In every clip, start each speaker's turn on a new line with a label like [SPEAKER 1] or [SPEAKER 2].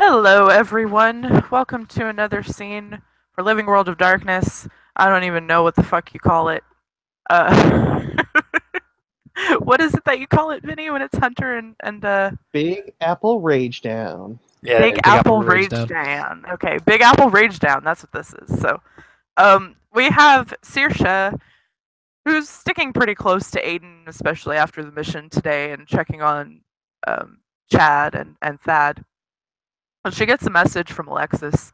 [SPEAKER 1] Hello, everyone. Welcome to another scene for Living World of Darkness. I don't even know what the fuck you call it. Uh, what is it that you call it, Vinny, when it's Hunter and
[SPEAKER 2] Big Apple Ragedown.
[SPEAKER 3] Yeah,
[SPEAKER 1] Big
[SPEAKER 3] Big Apple
[SPEAKER 1] Apple
[SPEAKER 3] Rage
[SPEAKER 1] Rage
[SPEAKER 3] Down.
[SPEAKER 1] Down? Okay, Big Apple Rage Down. That's what this is. So, we have Saoirse, who's sticking pretty close to Aiden, especially after the mission today, and checking on um, Chad and Thad. And she gets a message from Alexis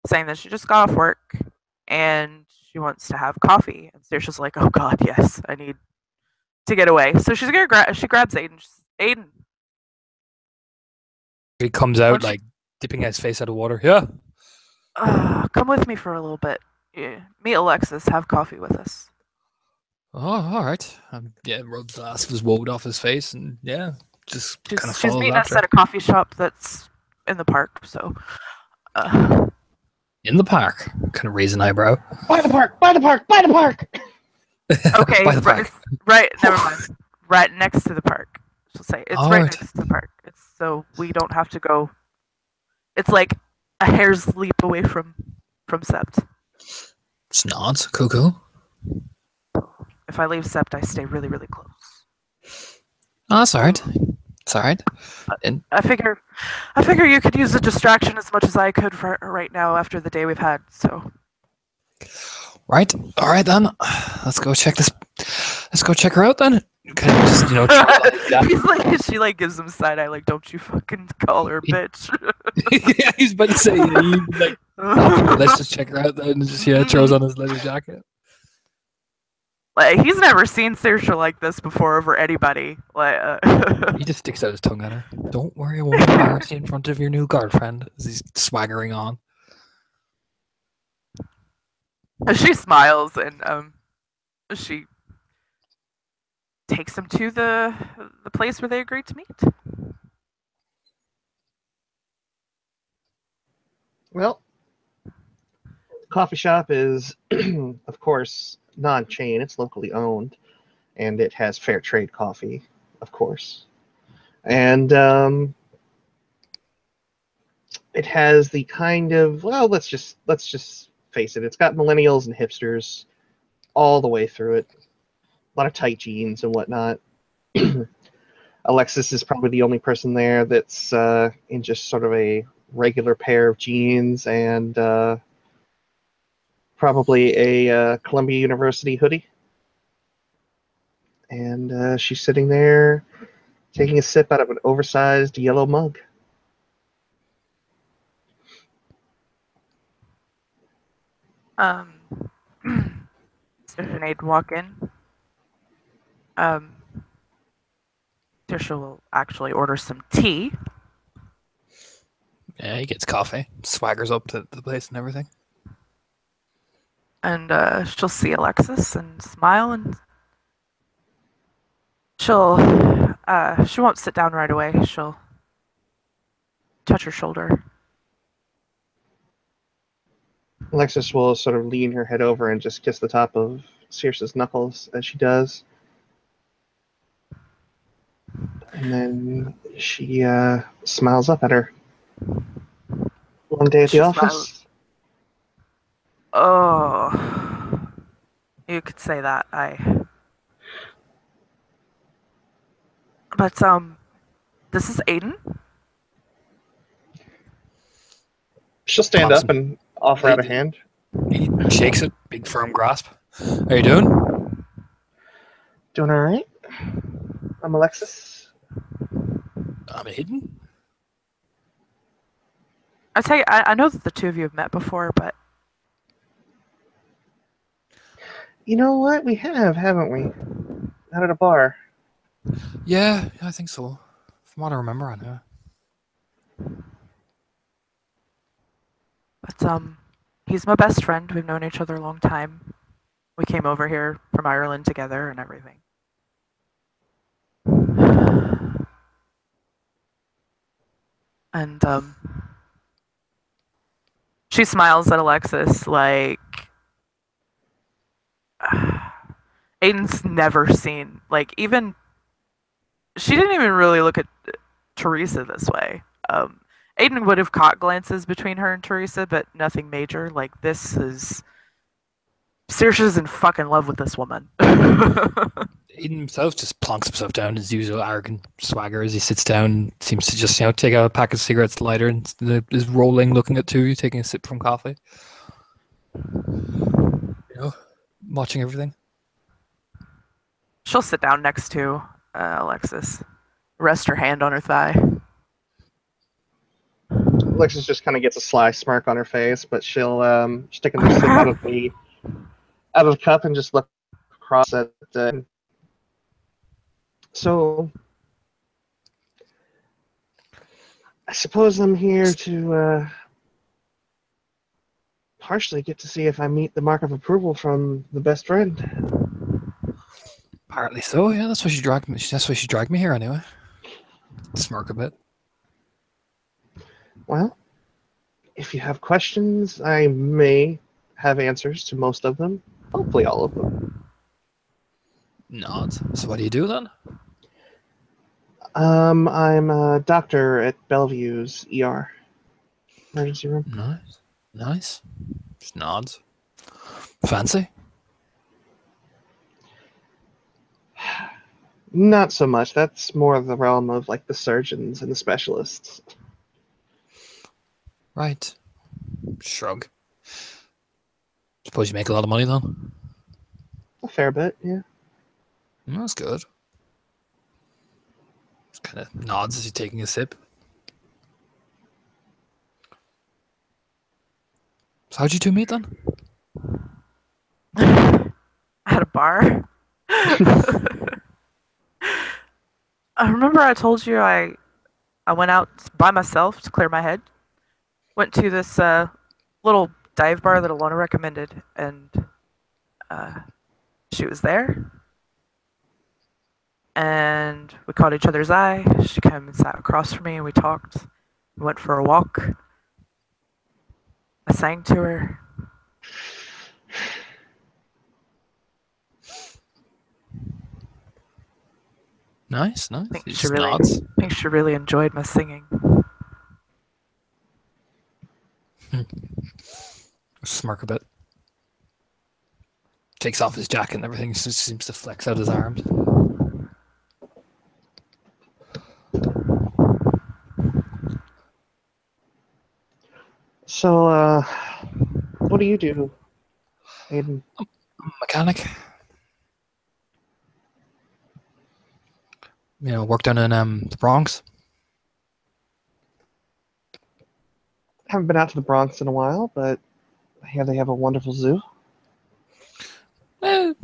[SPEAKER 1] saying that she just got off work and she wants to have coffee. And Saoirse's like, "Oh God, yes, I need to get away." So she grabs Aiden. Aiden,
[SPEAKER 3] He comes out
[SPEAKER 1] won't you
[SPEAKER 3] like dipping his face out of water. Yeah.
[SPEAKER 1] come with me for a little bit? Yeah. Meet Alexis. Have coffee with us.
[SPEAKER 3] Oh, all right. Yeah, rubs the last of his woad off his face, and yeah, just kind of
[SPEAKER 1] She's
[SPEAKER 3] follows
[SPEAKER 1] meeting us
[SPEAKER 3] after.
[SPEAKER 1] at a coffee shop that's in the park. So, uh,
[SPEAKER 3] In the park, kind of raise an eyebrow.
[SPEAKER 2] By the park! By the park! By the park!
[SPEAKER 1] okay,
[SPEAKER 3] By the park.
[SPEAKER 1] right. Never mind. Right next to the park. She'll say it's
[SPEAKER 3] All
[SPEAKER 1] right
[SPEAKER 3] right.
[SPEAKER 1] next to the park. It's so we don't have to go. It's like a hair's leap away from Sept.
[SPEAKER 3] It's not. Cool.
[SPEAKER 1] If I leave Sept, I stay really, really close.
[SPEAKER 3] Oh, that's all right. It's all right. And
[SPEAKER 1] I figure you could use a distraction as much as I could for right now after the day we've had. So
[SPEAKER 3] right. All right then. Let's go check this. Let's go check her out then. Kind of just
[SPEAKER 1] he's like, she like gives him side eye, like, "Don't you fucking call her bitch."
[SPEAKER 3] yeah, he's about to say, he's like, let's just check her out then. And just throws on his leather jacket.
[SPEAKER 1] Like, he's never seen Saoirse like this before over anybody. Like,
[SPEAKER 3] He just sticks out his tongue at her. Don't worry, I won't embarrass you in front of your new girlfriend as he's swaggering on.
[SPEAKER 1] she smiles and she takes him to the place where they agreed to meet.
[SPEAKER 2] Well, the coffee shop is, of course, non-chain. It's locally owned, and it has fair trade coffee, of course. And it has the kind of, well, let's just face it. It's got millennials and hipsters all the way through it. A lot of tight jeans and whatnot. Alexis is probably the only person there that's in just sort of a regular pair of jeans and probably a Columbia University hoodie. And she's sitting there taking a sip out of an oversized yellow mug.
[SPEAKER 1] Sinead walk in. Saoirse will actually order some tea.
[SPEAKER 3] Yeah, he gets coffee, swaggers up to the place and everything.
[SPEAKER 1] And she'll see Alexis and smile, and she won't sit down right away. She'll touch her shoulder.
[SPEAKER 2] Alexis will sort of lean her head over and just kiss the top of Saoirse's knuckles as she does. And then she smiles up at her. One day at the office.
[SPEAKER 1] Smiles. Oh, you could say that. But this is Aiden.
[SPEAKER 2] She'll stand up and offer out a hand.
[SPEAKER 3] He shakes it, big firm grasp. How you doing?
[SPEAKER 2] Doing all right. I'm Alexis.
[SPEAKER 3] I'm hidden.
[SPEAKER 1] I tell you, I know that the two of you have met before, but
[SPEAKER 2] You know what? We have, haven't we? Out at a bar.
[SPEAKER 3] Yeah, I think so. From what I remember, I know.
[SPEAKER 1] he's my best friend. We've known each other a long time. We came over here from Ireland together and everything. And she smiles at Alexis like Aiden's never seen, like, even she didn't even really look at Teresa this way. Aiden would have caught glances between her and Teresa, but nothing major. Like, this is. Saoirse's in fucking love with this woman.
[SPEAKER 3] Aiden himself just plonks himself down, his usual arrogant swagger as he sits down. Seems to just, take out a pack of cigarettes, lighter, and is rolling, looking at two, taking a sip from coffee. Watching everything.
[SPEAKER 1] She'll sit down next to Alexis, rest her hand on her thigh.
[SPEAKER 2] Alexis just kind of gets a sly smirk on her face, but she'll stick another sip out of the cup and just look across at. So, I suppose I'm here to partially get to see if I meet the mark of approval from the best friend.
[SPEAKER 3] Apparently so. Yeah, that's why she dragged me. That's why she dragged me here anyway. Smirk a bit.
[SPEAKER 2] Well, if you have questions, I may have answers to most of them. Hopefully, all of them.
[SPEAKER 3] Nods. So what do you do then?
[SPEAKER 2] I'm a doctor at Bellevue's ER emergency room.
[SPEAKER 3] Nice. Just nods. Fancy?
[SPEAKER 2] Not so much. That's more the realm of like the surgeons and the specialists.
[SPEAKER 3] Right. Shrug. Suppose you make a lot of money then?
[SPEAKER 2] A fair bit, yeah.
[SPEAKER 3] That's good. Just kind of nods as he's taking a sip. So how'd you two meet then?
[SPEAKER 1] At a bar. I remember I told you I went out by myself to clear my head. Went to this little dive bar that Alona recommended, and she was there. And we caught each other's eye. She came and sat across from me, and we talked. We went for a walk. I sang to her.
[SPEAKER 3] Nice.
[SPEAKER 1] I think
[SPEAKER 3] He
[SPEAKER 1] she
[SPEAKER 3] just
[SPEAKER 1] really,
[SPEAKER 3] nods.
[SPEAKER 1] I think she really enjoyed my singing.
[SPEAKER 3] Smirk a bit. Takes off his jacket and everything. Just seems to flex out his arms.
[SPEAKER 2] So, what do you do, Aiden?
[SPEAKER 3] Mechanic. Work down in the Bronx.
[SPEAKER 2] Haven't been out to the Bronx in a while, but I hear they have a wonderful zoo.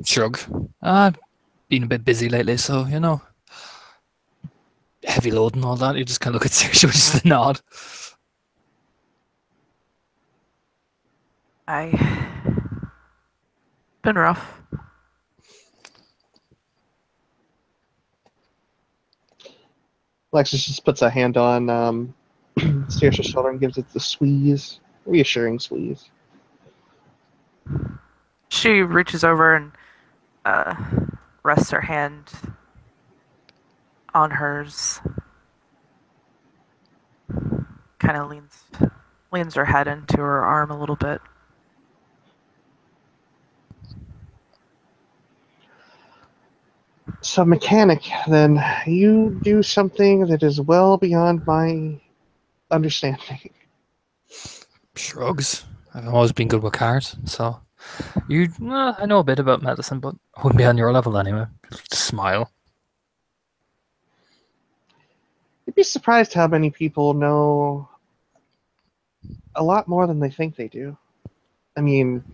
[SPEAKER 3] Shrug. Been a bit busy lately, so heavy load and all that. You just kind of look at Saoirse with just a nod.
[SPEAKER 1] Been rough.
[SPEAKER 2] Alexis just puts a hand on Saoirse's shoulder and gives it the squeeze, reassuring squeeze.
[SPEAKER 1] She reaches over and rests her hand on hers. Kind of leans her head into her arm a little bit.
[SPEAKER 2] So, mechanic, then, you do something that is well beyond my understanding.
[SPEAKER 3] Shrugs. I've always been good with cars, so I know a bit about medicine, but I wouldn't be on your level anyway. Smile.
[SPEAKER 2] You'd be surprised how many people know a lot more than they think they do. I mean,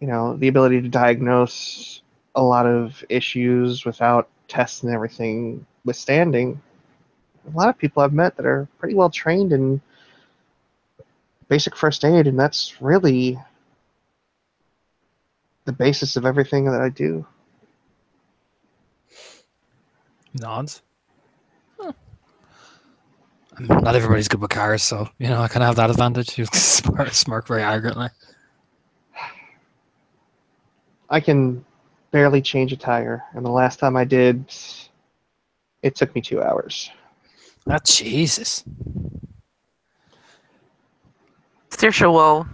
[SPEAKER 2] the ability to diagnose a lot of issues without tests and everything withstanding. A lot of people I've met that are pretty well trained in basic first aid, and that's really the basis of everything that I do.
[SPEAKER 3] Nods. Not everybody's good with cars, so I kind of have that advantage. You smirk very arrogantly.
[SPEAKER 2] I can barely change a tire, and the last time I did, it took me 2 hours.
[SPEAKER 3] Jesus.
[SPEAKER 1] Saoirse will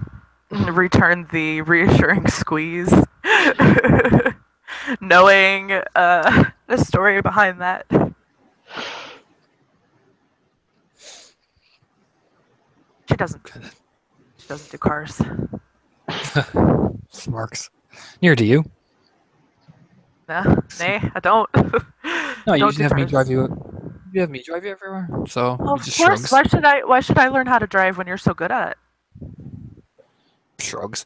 [SPEAKER 1] return the reassuring squeeze, knowing the story behind that. She doesn't. She doesn't do cars.
[SPEAKER 3] Smarks. Near to you.
[SPEAKER 1] Nah, nay, I don't.
[SPEAKER 3] No, you
[SPEAKER 1] Don't
[SPEAKER 3] usually
[SPEAKER 1] do
[SPEAKER 3] have me
[SPEAKER 1] cars.
[SPEAKER 3] drive you. You have me drive you everywhere. So
[SPEAKER 1] Well,
[SPEAKER 3] he
[SPEAKER 1] of
[SPEAKER 3] just
[SPEAKER 1] course.
[SPEAKER 3] shrugs.
[SPEAKER 1] Why should I learn how to drive when you're so good at it?
[SPEAKER 3] Shrugs.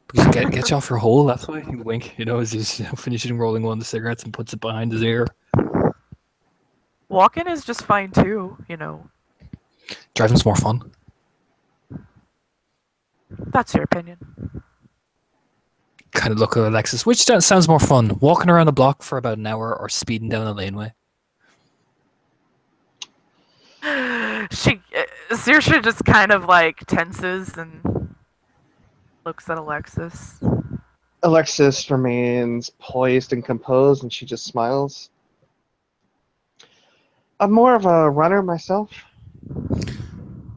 [SPEAKER 3] Because you get you off your hole. That's why you wink. As he's finishing rolling one of the cigarettes and puts it behind his ear.
[SPEAKER 1] Walking is just fine too.
[SPEAKER 3] Driving's more fun.
[SPEAKER 1] That's your opinion.
[SPEAKER 3] Kind of look at Alexis. Which sounds more fun? Walking around the block for about an hour or speeding down a laneway?
[SPEAKER 1] Saoirse just kind of like tenses and looks at Alexis.
[SPEAKER 2] Alexis remains poised and composed, and she just smiles. I'm more of a runner myself.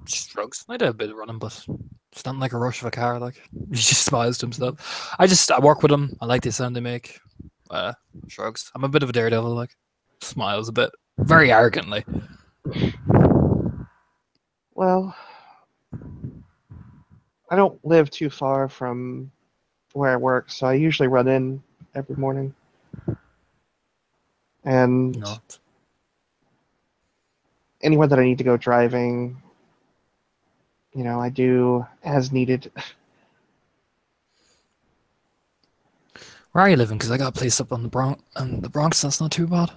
[SPEAKER 3] Shrugs. I do a bit of running, but it's not like a rush of a car. Like he just smiles to himself. I work with him. I like the sound they make. Shrugs. I'm a bit of a daredevil. Like smiles a bit, very arrogantly.
[SPEAKER 2] Well, I don't live too far from where I work, so I usually run in every morning. And
[SPEAKER 3] Not.
[SPEAKER 2] anywhere that I need to go driving, I do as needed.
[SPEAKER 3] Where are you living? Because I got a place up on the Bronx. That's not too bad.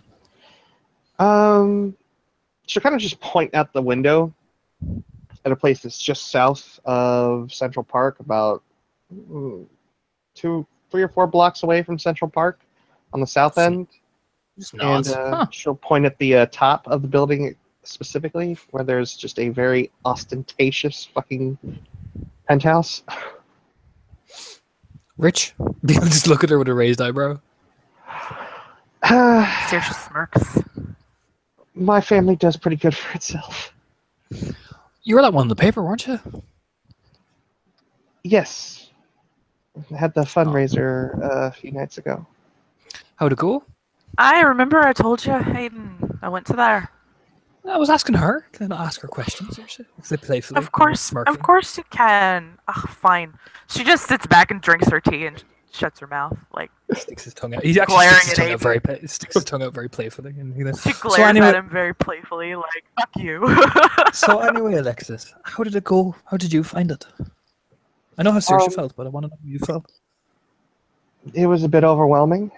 [SPEAKER 2] She'll kind of just point out the window at a place that's just south of Central Park, about 2, 3 or 4 blocks away from Central Park on the south end.
[SPEAKER 3] Just
[SPEAKER 2] And
[SPEAKER 3] nods.
[SPEAKER 2] she'll point at the top of the building specifically, where there's just a very ostentatious fucking penthouse.
[SPEAKER 3] Rich? People just look at her with a raised eyebrow.
[SPEAKER 1] Saoirse smirks.
[SPEAKER 2] My family does pretty good for itself.
[SPEAKER 3] You were that one in the paper, weren't you?
[SPEAKER 2] Yes. I had the fundraiser a few nights ago.
[SPEAKER 3] How'd it go?
[SPEAKER 1] I remember I told you, Hayden. I went to there.
[SPEAKER 3] I was asking her. Can I not ask her questions? They playfully.
[SPEAKER 1] Of course you can. Ugh, fine. She just sits back and drinks her tea and shuts her mouth. Like
[SPEAKER 3] Sticks his tongue out. He actually
[SPEAKER 1] glaring
[SPEAKER 3] sticks his
[SPEAKER 1] at
[SPEAKER 3] tongue out
[SPEAKER 1] Aiden.
[SPEAKER 3] sticks his tongue out very playfully. And
[SPEAKER 1] She glares at him very playfully, like "fuck you."
[SPEAKER 3] So anyway, Alexis, how did it go? How did you find it? I know how Saoirse felt, but I want to know how you felt.
[SPEAKER 2] It was a bit overwhelming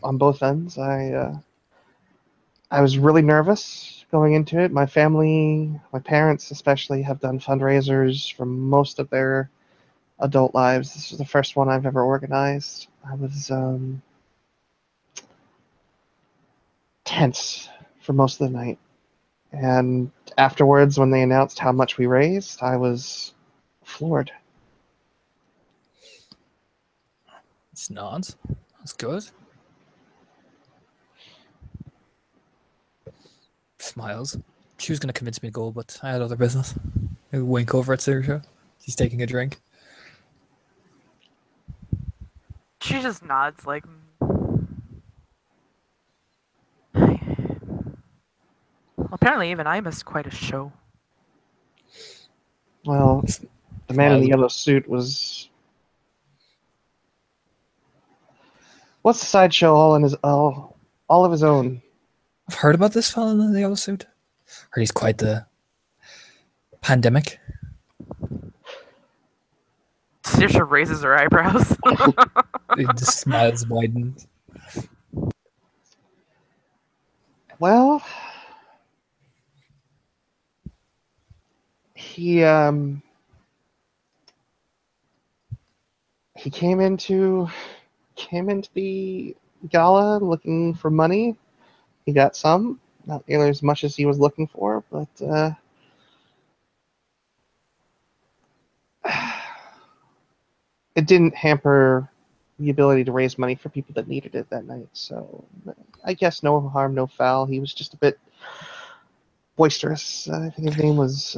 [SPEAKER 2] on both ends. I was really nervous going into it. My family, my parents especially, have done fundraisers for most of their adult lives. This was the first one I've ever organized. I was tense for most of the night. And afterwards, when they announced how much we raised, I was floored.
[SPEAKER 3] It's nods. That's good. Smiles. She was going to convince me to go, but I had other business. A wink over at Saoirse. She's taking a drink.
[SPEAKER 1] She just nods like. Apparently, even I missed quite a show.
[SPEAKER 2] Well, the man in the yellow suit was. What's the sideshow all of his own?
[SPEAKER 3] I've heard about this fella in the yellow suit. Heard he's quite the pandemic.
[SPEAKER 1] Saoirse raises her eyebrows.
[SPEAKER 3] He just smiles widens.
[SPEAKER 2] Well, he came into the gala looking for money. He got some, not nearly as much as he was looking for, but it didn't hamper the ability to raise money for people that needed it that night. So I guess no harm, no foul. He was just a bit boisterous. I think his name was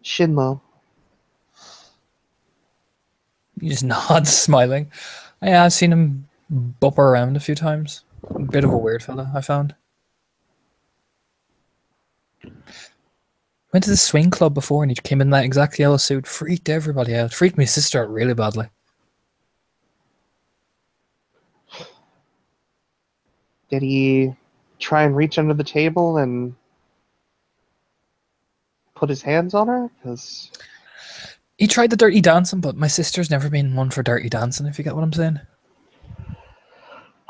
[SPEAKER 2] Shinlo.
[SPEAKER 3] He just nods, smiling. Yeah, I've seen him bump around a few times. A bit of a weird fella, I found. Went to the swing club before and he came in that exact yellow suit. Freaked everybody out. Freaked my sister out really badly.
[SPEAKER 2] Did he try and reach under the table and put his hands on her? Because
[SPEAKER 3] He tried the dirty dancing, but my sister's never been one for dirty dancing, if you get what I'm saying.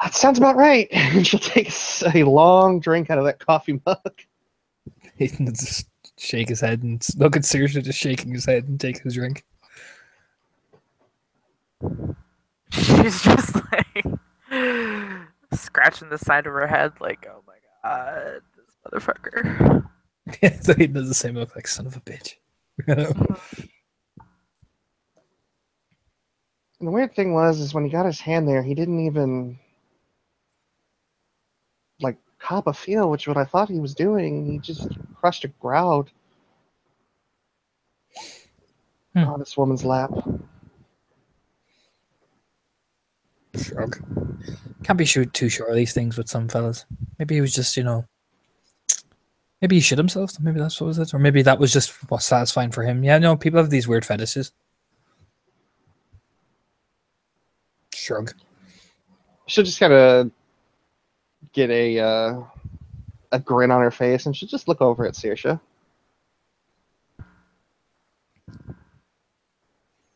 [SPEAKER 2] that sounds about right. And she'll take a long drink out of that coffee mug.
[SPEAKER 3] He can just shake his head and look at Saoirse just shaking his head and take his drink.
[SPEAKER 1] She's just like scratching the side of her head, like, oh my god, this motherfucker.
[SPEAKER 3] Yeah, so he does the same look, like son of a bitch. You know?
[SPEAKER 2] And the weird thing is when he got his hand there, he didn't even like cop a feel, which is what I thought he was doing. He just crushed a grout on this woman's lap.
[SPEAKER 3] Shrug. Can't be too sure of these things with some fellas. Maybe he was just, maybe he shit himself. Maybe that's what was it, or maybe that was just what's satisfying for him. Yeah, no, people have these weird fetishes. Shrug.
[SPEAKER 2] She'll just kind of get a grin on her face, and she'll just look over at Saoirse.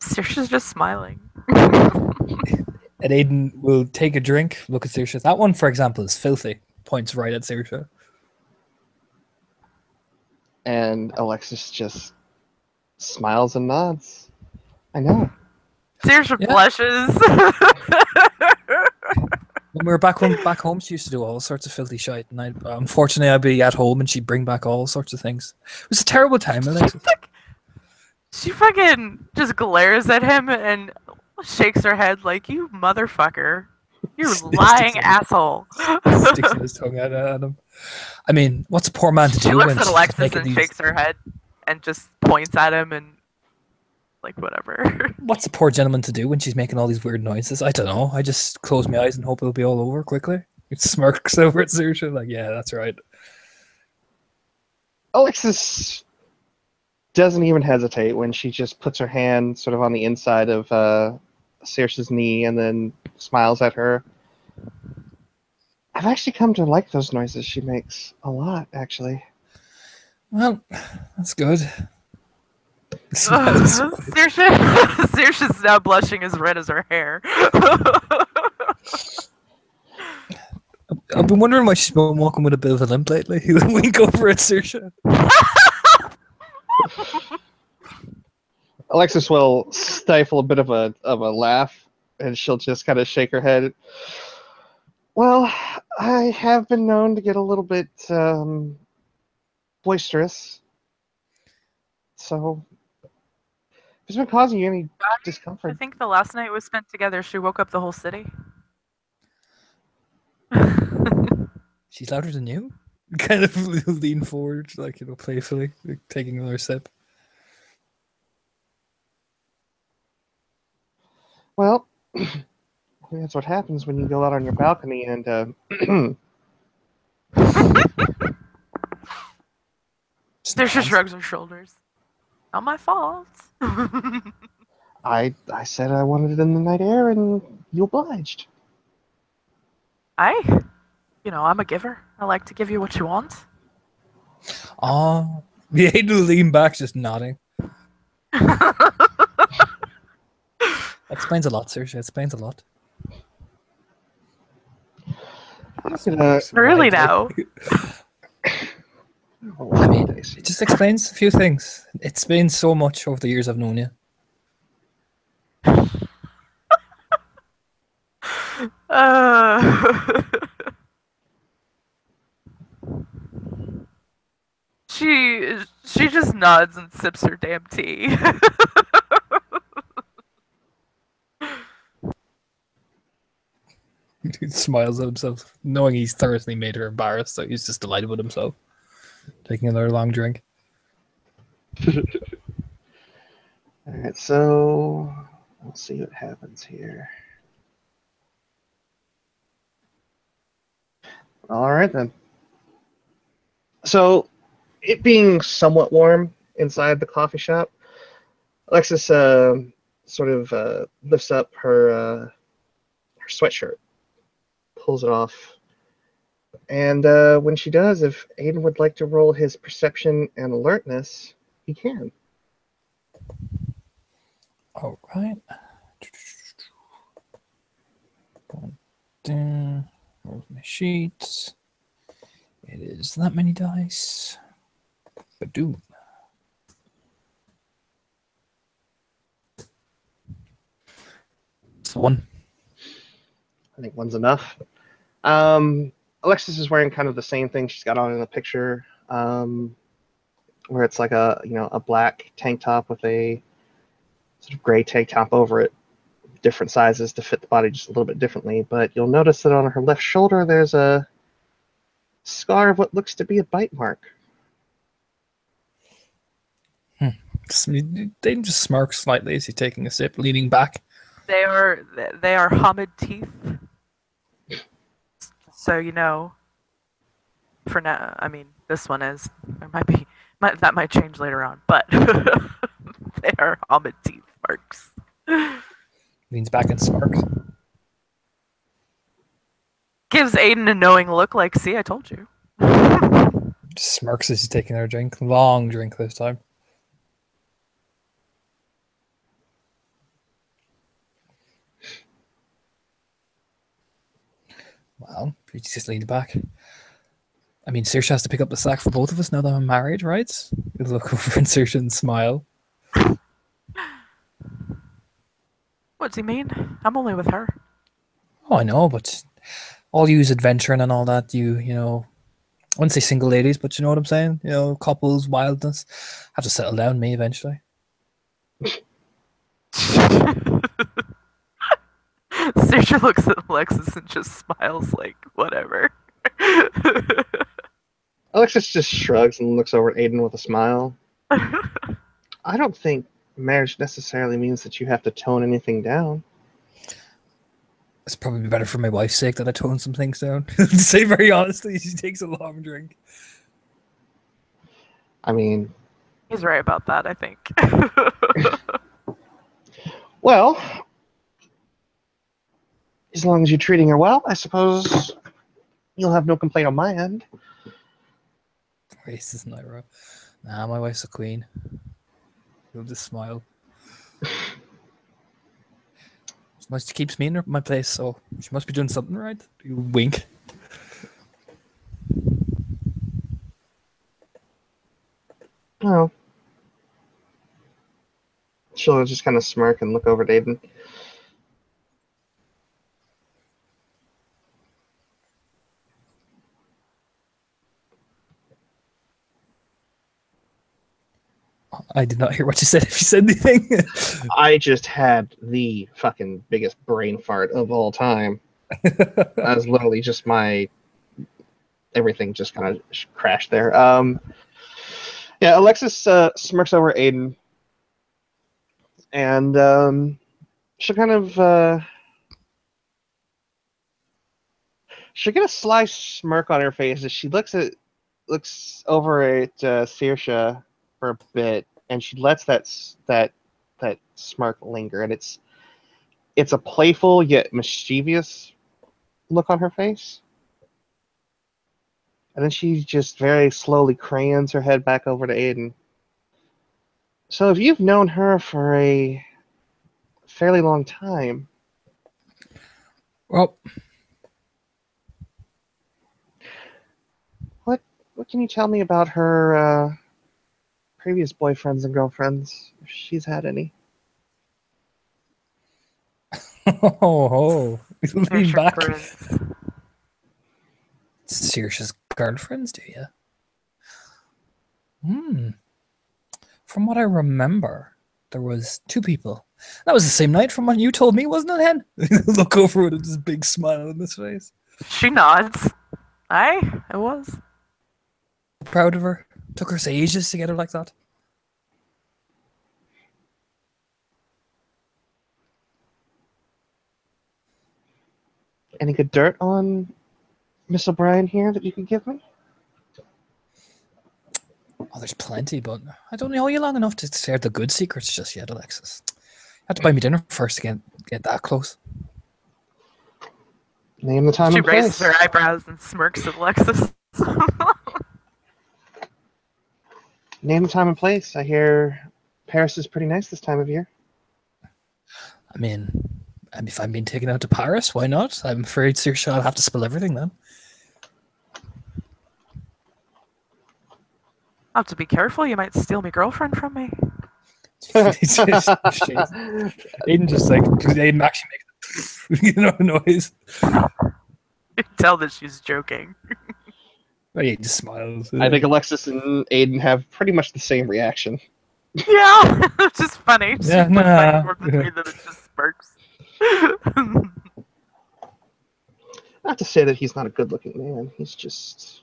[SPEAKER 1] Saoirse's just smiling.
[SPEAKER 3] And Aiden will take a drink, look at Saoirse. That one, for example, is filthy. Points right at Saoirse.
[SPEAKER 2] And Alexis just smiles and nods. I know.
[SPEAKER 1] Saoirse blushes.
[SPEAKER 3] When we were back home, she used to do all sorts of filthy shit. And unfortunately, I'd be at home and she'd bring back all sorts of things. It was a terrible time, Alexis.
[SPEAKER 1] She fucking just glares at him and shakes her head like, you motherfucker. You lying asshole.
[SPEAKER 3] Sticks his tongue out at him. I mean, what's a poor man to do?
[SPEAKER 1] She looks
[SPEAKER 3] when
[SPEAKER 1] at
[SPEAKER 3] she's
[SPEAKER 1] Alexis
[SPEAKER 3] making
[SPEAKER 1] and
[SPEAKER 3] these...
[SPEAKER 1] shakes her head and just points at him and like, whatever.
[SPEAKER 3] What's a poor gentleman to do when she's making all these weird noises? I don't know. I just close my eyes and hope it'll be all over quickly. It smirks over at Saoirse like, yeah, that's right.
[SPEAKER 2] Alexis doesn't even hesitate when she just puts her hand sort of on the inside of Saoirse's knee and then smiles at her. I've actually come to like those noises she makes a lot, actually.
[SPEAKER 3] Well, that's good.
[SPEAKER 1] Saoirse's now blushing as red as her hair.
[SPEAKER 3] I've been wondering why she's been walking with a bit of a limp lately. He'll wink over at Saoirse.
[SPEAKER 2] Alexis will stifle a bit of a laugh, and she'll just kind of shake her head. Well, I have been known to get a little bit boisterous. So, if it's been causing you any discomfort.
[SPEAKER 1] I think the last night we spent together, she woke up the whole city.
[SPEAKER 3] She's louder than you? Kind of lean forward, like, playfully, like, taking another sip.
[SPEAKER 2] Well, that's what happens when you go out on your balcony and
[SPEAKER 1] Saoirse shrugs her shoulders. Not my fault.
[SPEAKER 2] I said I wanted it in the night air, and you obliged.
[SPEAKER 1] I'm a giver. I like to give you what you want.
[SPEAKER 3] Oh, the Aiden will lean back, just nodding. Explains a lot, Saoirse. Explains a lot.
[SPEAKER 1] Really now?
[SPEAKER 3] I mean, it just explains a few things. It's been so much over the years I've known you.
[SPEAKER 1] She just nods and sips her damn tea.
[SPEAKER 3] He smiles at himself, knowing he's thoroughly made her embarrassed, so he's just delighted with himself. Taking another long drink.
[SPEAKER 2] Alright, so Let's see what happens here. All right, then. So, it being somewhat warm inside the coffee shop, Alexis sort of lifts up her sweatshirt, pulls it off, and when she does, if Aiden would like to roll his perception and alertness, he can.
[SPEAKER 3] All right. Down. Roll my sheets. It is that many dice. Badoo. It's one.
[SPEAKER 2] I think one's enough. Alexis is wearing kind of the same thing she's got on in the picture, where it's like a black tank top with a sort of gray tank top over it, different sizes to fit the body just a little bit differently. But you'll notice that on her left shoulder there's a scar of what looks to be a bite mark.
[SPEAKER 3] They just smirk slightly as he's taking a sip, leaning back.
[SPEAKER 1] They are Hamid teeth. So for now, I mean, this one is. There that might change later on, but they are Hamid teeth marks.
[SPEAKER 3] Leans back and smirks.
[SPEAKER 1] Gives Aiden a knowing look, like, see, I told you.
[SPEAKER 3] Just smirks as he's taking her drink. Long drink this time. Well, he just leaned back. I mean, Saoirse has to pick up the slack for both of us now that I'm married, right? He'll look over at Saoirse and smile.
[SPEAKER 1] What do you mean? I'm only with her.
[SPEAKER 3] Oh, I know, but all use adventuring and all that. You know, I wouldn't say single ladies, but you know what I'm saying? You know, couples, wildness. Have to settle down me eventually.
[SPEAKER 1] Saoirse looks at Alexis and just smiles like, whatever.
[SPEAKER 2] Alexis just shrugs and looks over at Aiden with a smile. I don't think marriage necessarily means that you have to tone anything down.
[SPEAKER 3] It's probably better for my wife's sake that I tone some things down. To say very honestly, she takes a long drink.
[SPEAKER 2] I mean...
[SPEAKER 1] He's right about that, I think.
[SPEAKER 2] Well, as long as you're treating her well, I suppose you'll have no complaint on my end.
[SPEAKER 3] Racist Naira. Nah, my wife's a queen. He'll just smile. It's nice. She keeps me in my place, so she must be doing something right. You wink.
[SPEAKER 2] Oh. She'll just kind of smirk and look over at Aiden.
[SPEAKER 3] I did not hear what you said. If you said anything,
[SPEAKER 2] I just had the fucking biggest brain fart of all time. That was literally just everything just kind of crashed there. Yeah, Alexis smirks over at Aiden, and she'll kind of she'll get a sly smirk on her face as she looks over at Saoirse for a bit, and she lets that smirk linger, and it's a playful yet mischievous look on her face. And then she just very slowly cranes her head back over to Aiden. So if you've known her for a fairly long time,
[SPEAKER 3] well,
[SPEAKER 2] what can you tell me about her previous boyfriends and girlfriends, if she's had any?
[SPEAKER 3] oh, lean back.
[SPEAKER 1] Grins.
[SPEAKER 3] Saoirse's girlfriends, do you? From what I remember, there was 2 people. That was the same night from what you told me, wasn't it, Hen? Look over with this big smile on his face.
[SPEAKER 1] She nods. It was.
[SPEAKER 3] Proud of her. Took her ages to get her like that.
[SPEAKER 2] Any good dirt on Miss O'Brien here that you could give me?
[SPEAKER 3] Oh, there's plenty, but I don't know you long enough to share the good secrets just yet, Alexis. You have to buy me dinner first to get that close.
[SPEAKER 2] Name the time
[SPEAKER 1] She
[SPEAKER 2] and
[SPEAKER 1] raises
[SPEAKER 2] place.
[SPEAKER 1] her eyebrows and smirks at Alexis.
[SPEAKER 2] Name the time and place. I hear Paris is pretty nice this time of year.
[SPEAKER 3] I mean, if I'm being taken out to Paris, why not? I'm afraid Saoirse I'll have to spill everything then.
[SPEAKER 1] I'll have to be careful. You might steal my girlfriend from me.
[SPEAKER 3] Aiden just like Aiden actually makes noise.
[SPEAKER 1] You can tell that she's joking.
[SPEAKER 3] Oh, yeah, he just smiles.
[SPEAKER 2] I think Alexis and Aiden have pretty much the same reaction.
[SPEAKER 1] Yeah, it's just funny. She
[SPEAKER 3] Yeah,
[SPEAKER 1] looks back and forth between them and just smirks.
[SPEAKER 2] Not to say that he's not a good-looking man. He's just...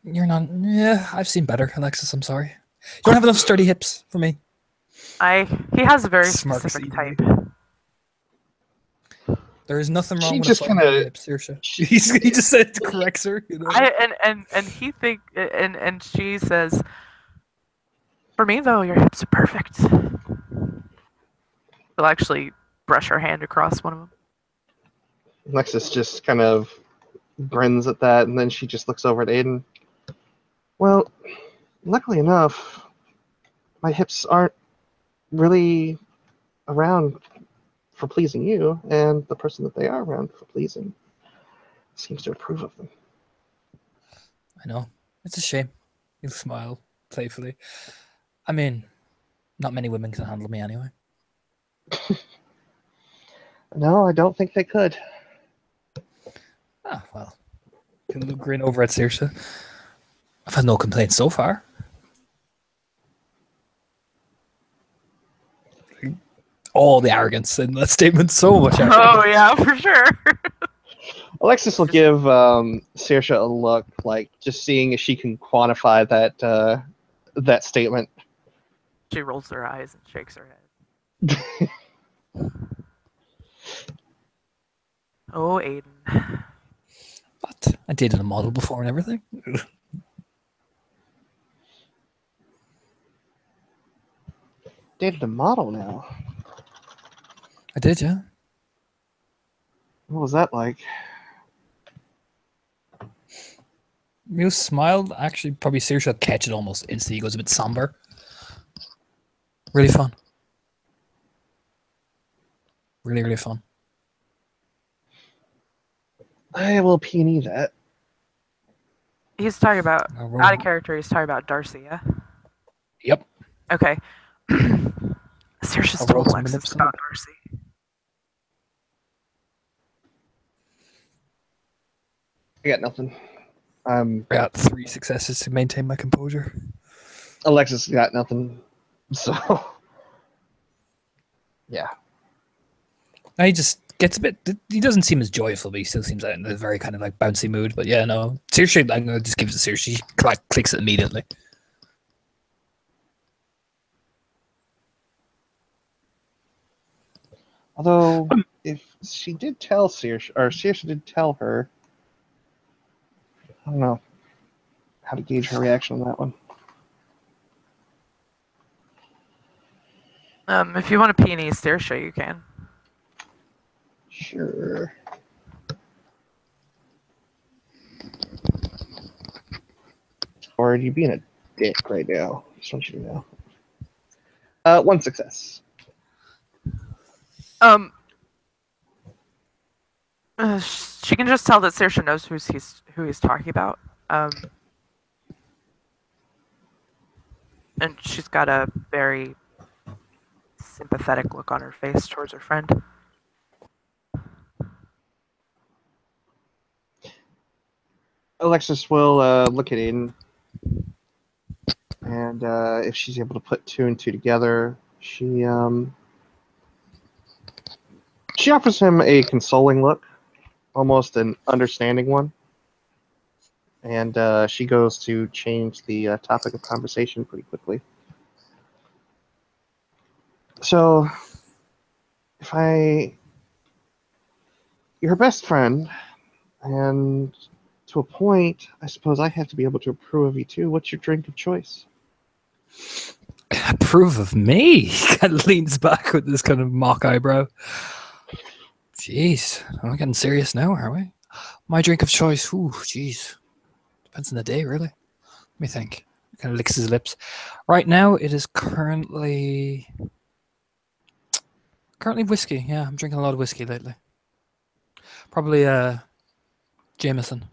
[SPEAKER 3] You're not. Yeah, I've seen better, Alexis. I'm sorry. You don't have enough sturdy hips for me.
[SPEAKER 1] He has a very
[SPEAKER 3] Smirks
[SPEAKER 1] specific
[SPEAKER 3] easily.
[SPEAKER 1] type.
[SPEAKER 3] There is nothing wrong
[SPEAKER 2] She
[SPEAKER 3] with
[SPEAKER 2] just
[SPEAKER 3] a fine
[SPEAKER 2] kinda-
[SPEAKER 3] hips, Saoirse. He just said to correct her. You know?
[SPEAKER 1] And he think and she says, "For me though, your hips are perfect." She'll actually brush her hand across one of them.
[SPEAKER 2] Alexis just kind of grins at that, and then she just looks over at Aiden. Well, luckily enough, my hips aren't really around for pleasing you, and the person that they are around for pleasing seems to approve of them.
[SPEAKER 3] I know. It's a shame. He'll smile playfully. I mean, not many women can handle me anyway.
[SPEAKER 2] No, I don't think they could.
[SPEAKER 3] Ah, well. He'll grin over at Saoirse. I've had no complaints so far. All the arrogance in that statement, so much arrogance.
[SPEAKER 1] Oh yeah, for sure.
[SPEAKER 2] Alexis will give Saoirse a look, like just seeing if she can quantify that statement.
[SPEAKER 1] She rolls her eyes and shakes her head. Oh, Aiden.
[SPEAKER 3] But I dated a model before and everything.
[SPEAKER 2] Dated a model now.
[SPEAKER 3] I did, yeah.
[SPEAKER 2] What was that like?
[SPEAKER 3] You smiled. Actually, probably Saoirse would catch it almost instantly. He goes a bit somber. Really fun. Really, really fun.
[SPEAKER 2] I will P&E that.
[SPEAKER 1] He's talking about out of character. He's talking about Darcy, yeah.
[SPEAKER 3] Yep.
[SPEAKER 1] Okay. Saoirse's
[SPEAKER 3] I'll
[SPEAKER 1] told
[SPEAKER 3] roll some
[SPEAKER 1] Alexis
[SPEAKER 3] lips
[SPEAKER 1] about Darcy.
[SPEAKER 2] I got nothing.
[SPEAKER 3] I got 3 successes to maintain my composure.
[SPEAKER 2] Alexis got nothing. So, yeah.
[SPEAKER 3] Now he just gets a bit. He doesn't seem as joyful, but he still seems like in a very kind of like bouncy mood. But yeah, no. Seriously, I'm gonna just give it to Seriously. She clicks it immediately.
[SPEAKER 2] Although, if she did tell Saoirse, or Saoirse did tell her, I don't know how to gauge her reaction on that one.
[SPEAKER 1] If you want a peony Saoirse, you can.
[SPEAKER 2] Sure. Or are you being a dick right now? Just want you to know. 1 success.
[SPEAKER 1] She can just tell that Saoirse knows who he's talking about. And she's got a very sympathetic look on her face towards her friend.
[SPEAKER 2] Alexis will look at Aiden, and if she's able to put 2 and 2 together, she offers him a consoling look, almost an understanding one, and she goes to change the topic of conversation pretty quickly. So, if I You're her best friend, and to a point, I suppose I have to be able to approve of you too. What's your drink of choice?
[SPEAKER 3] Approve of me? He kind of leans back with this kind of mock eyebrow. Jeez, are we getting serious now, are we? My drink of choice. Ooh, jeez. Depends on the day, really. Let me think. Kind of licks his lips. Right now, it is currently whiskey. Yeah, I'm drinking a lot of whiskey lately. Probably Jameson.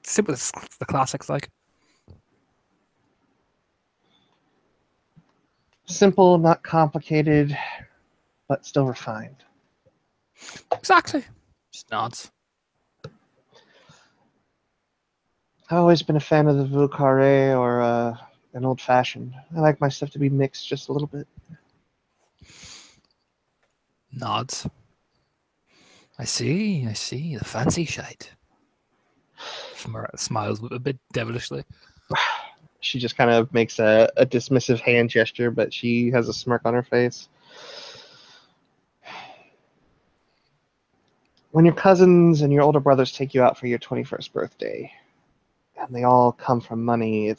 [SPEAKER 3] Simple as the classics, like.
[SPEAKER 2] Simple, not complicated, but still refined.
[SPEAKER 3] Exactly. Just nods.
[SPEAKER 2] I've always been a fan of the Vieux Carré or an old fashioned. I like my stuff to be mixed just a little bit.
[SPEAKER 3] Nods. I see. The fancy shite. Smiles a bit devilishly.
[SPEAKER 2] She just kind of makes a dismissive hand gesture, but she has a smirk on her face. When your cousins and your older brothers take you out for your 21st birthday, and they all come from money, I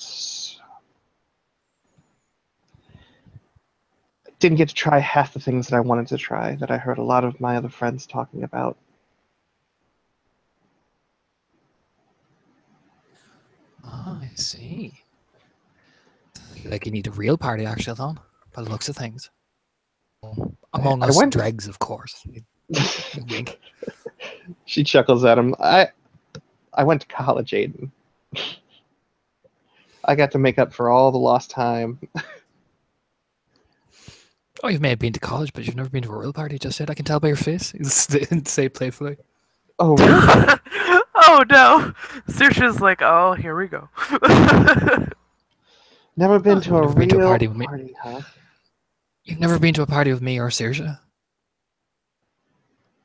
[SPEAKER 2] didn't get to try half the things that I wanted to try, that I heard a lot of my other friends talking about.
[SPEAKER 3] Oh, I see. Like you need a real party, actually, Don, by the looks of things. Among
[SPEAKER 2] I
[SPEAKER 3] us
[SPEAKER 2] went.
[SPEAKER 3] dregs, of course. Wink.
[SPEAKER 2] She chuckles at him. I went to college, Aiden. I got to make up for all the lost time.
[SPEAKER 3] Oh, you may have been to college, but you've never been to a real party just yet. I can tell by your face. Say playfully.
[SPEAKER 2] Oh, really?
[SPEAKER 1] Oh no. Saoirse's like, oh, here we go.
[SPEAKER 2] Never been to a
[SPEAKER 3] Never been to a
[SPEAKER 2] real
[SPEAKER 3] party with me.
[SPEAKER 2] party, huh?
[SPEAKER 3] You've never been to a party with me or Saoirse.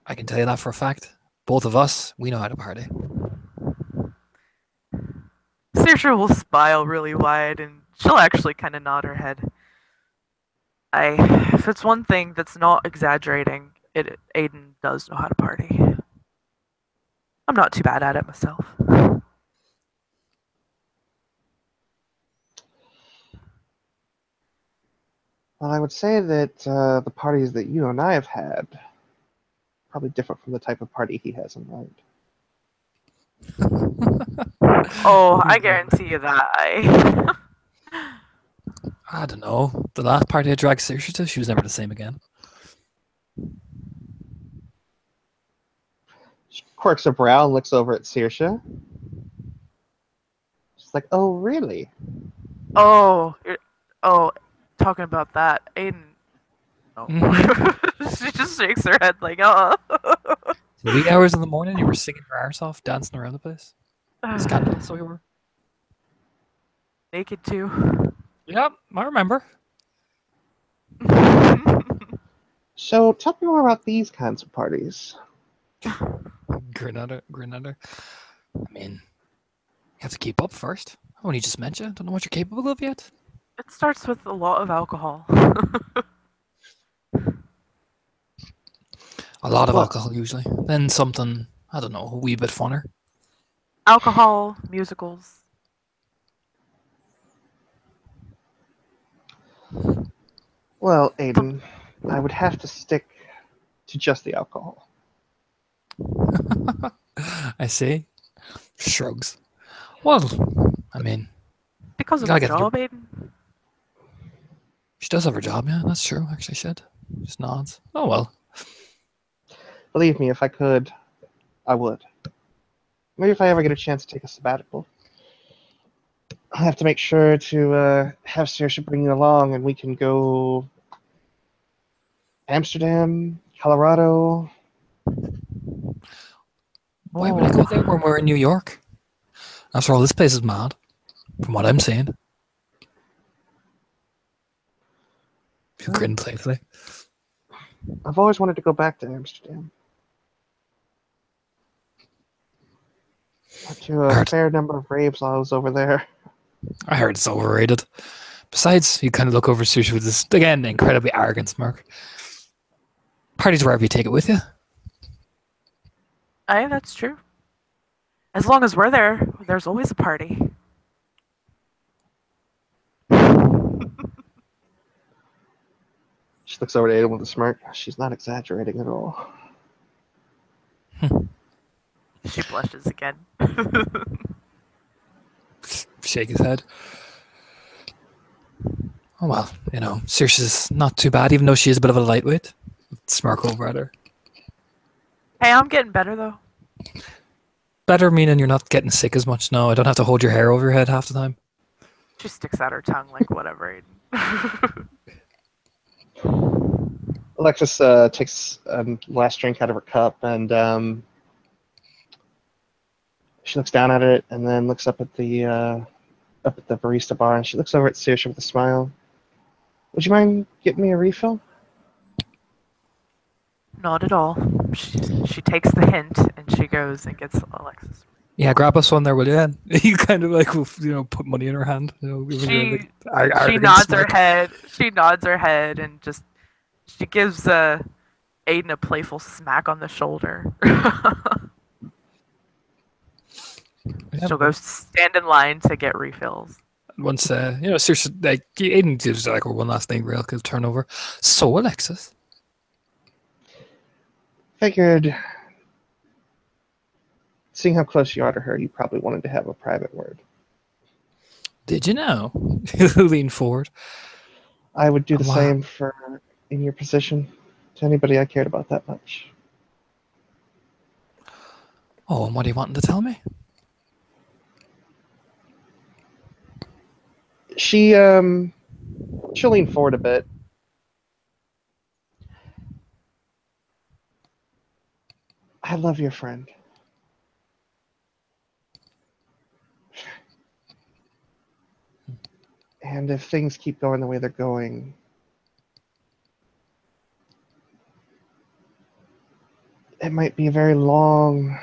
[SPEAKER 3] I can tell you that for a fact. Both of us, we know how to party.
[SPEAKER 1] Saoirse will smile really wide and she'll actually kind of nod her head. If it's one thing that's not exaggerating, Aiden does know how to party. I'm not too bad at it myself.
[SPEAKER 2] Well, I would say that the parties that you and I have had probably different from the type of party he has in mind.
[SPEAKER 1] Oh, I guarantee you that.
[SPEAKER 3] I don't know. The last party I dragged Saoirse to, she was never the same again.
[SPEAKER 2] She quirks her brow and looks over at Saoirse. She's like, "Oh, really?"
[SPEAKER 1] Oh, talking about that, Aiden. Oh. She just shakes her head like,
[SPEAKER 3] Wee hours in the morning, you were singing your arse off, dancing around the place. Scandalous, so you were.
[SPEAKER 1] Naked too.
[SPEAKER 3] Yep, I remember.
[SPEAKER 2] So, tell me more about these kinds of parties.
[SPEAKER 3] Grin at her. I mean, you have to keep up first. I only just met you. Don't know what you're capable of yet.
[SPEAKER 1] It starts with a lot of alcohol.
[SPEAKER 3] A lot of alcohol, usually. Then something, I don't know, a wee bit funner.
[SPEAKER 1] Alcohol, musicals.
[SPEAKER 2] Well, Aiden, I would have to stick to just the alcohol.
[SPEAKER 3] I see. Shrugs. Well, I mean,
[SPEAKER 1] Because of
[SPEAKER 3] Gotta
[SPEAKER 1] the
[SPEAKER 3] get
[SPEAKER 1] job, Aiden.
[SPEAKER 3] she does have her job, yeah, that's true. Actually, she just nods. Oh, well.
[SPEAKER 2] Believe me, if I could, I would. Maybe if I ever get a chance to take a sabbatical. I'll have to make sure to have Saoirse bring you along and we can go Amsterdam, Colorado.
[SPEAKER 3] Why would I go there when we're in New York? After all, this place is mad, from what I'm saying. You grin playfully.
[SPEAKER 2] I've always wanted to go back to Amsterdam. Went to a fair number of raves while I was over there.
[SPEAKER 3] I heard it's overrated. Besides, you kind of look over Saoirse with this, again, incredibly arrogant smirk. Parties wherever you take it with you.
[SPEAKER 1] Aye, that's true. As long as we're there, there's always a party.
[SPEAKER 2] She looks over to Aiden with a smirk. She's not exaggerating at all.
[SPEAKER 1] She blushes again.
[SPEAKER 3] Shake his head. Oh well, Saoirse's not too bad, even though she is a bit of a lightweight. Smirk over at her.
[SPEAKER 1] Hey, I'm getting better though.
[SPEAKER 3] Better meaning you're not getting sick as much now. I don't have to hold your hair over your head half the time.
[SPEAKER 1] She sticks out her tongue like whatever. Aiden.
[SPEAKER 2] Alexis takes last drink out of her cup and she looks down at it and then looks up at the barista bar and she looks over at Saoirse with a smile. Would you mind getting me a refill?
[SPEAKER 1] Not at all. She takes the hint and she goes and gets Alexis.
[SPEAKER 3] Yeah, grab us one there, will you? Then you kind of like put money in her hand.
[SPEAKER 1] She nods her head. She nods her head and just she gives Aiden a playful smack on the shoulder. She'll go stand in line to get refills.
[SPEAKER 3] Once seriously, like Aiden gives like one last thing, real quick turnover. So Alexis,
[SPEAKER 2] Figured, seeing how close you are to her, you probably wanted to have a private word.
[SPEAKER 3] did you know? Lean forward.
[SPEAKER 2] I would do the same for in your position to anybody I cared about that much.
[SPEAKER 3] Oh, and what are you wanting to tell me?
[SPEAKER 2] She'll lean forward a bit. I love your friend. And if things keep going the way they're going, it might be a very long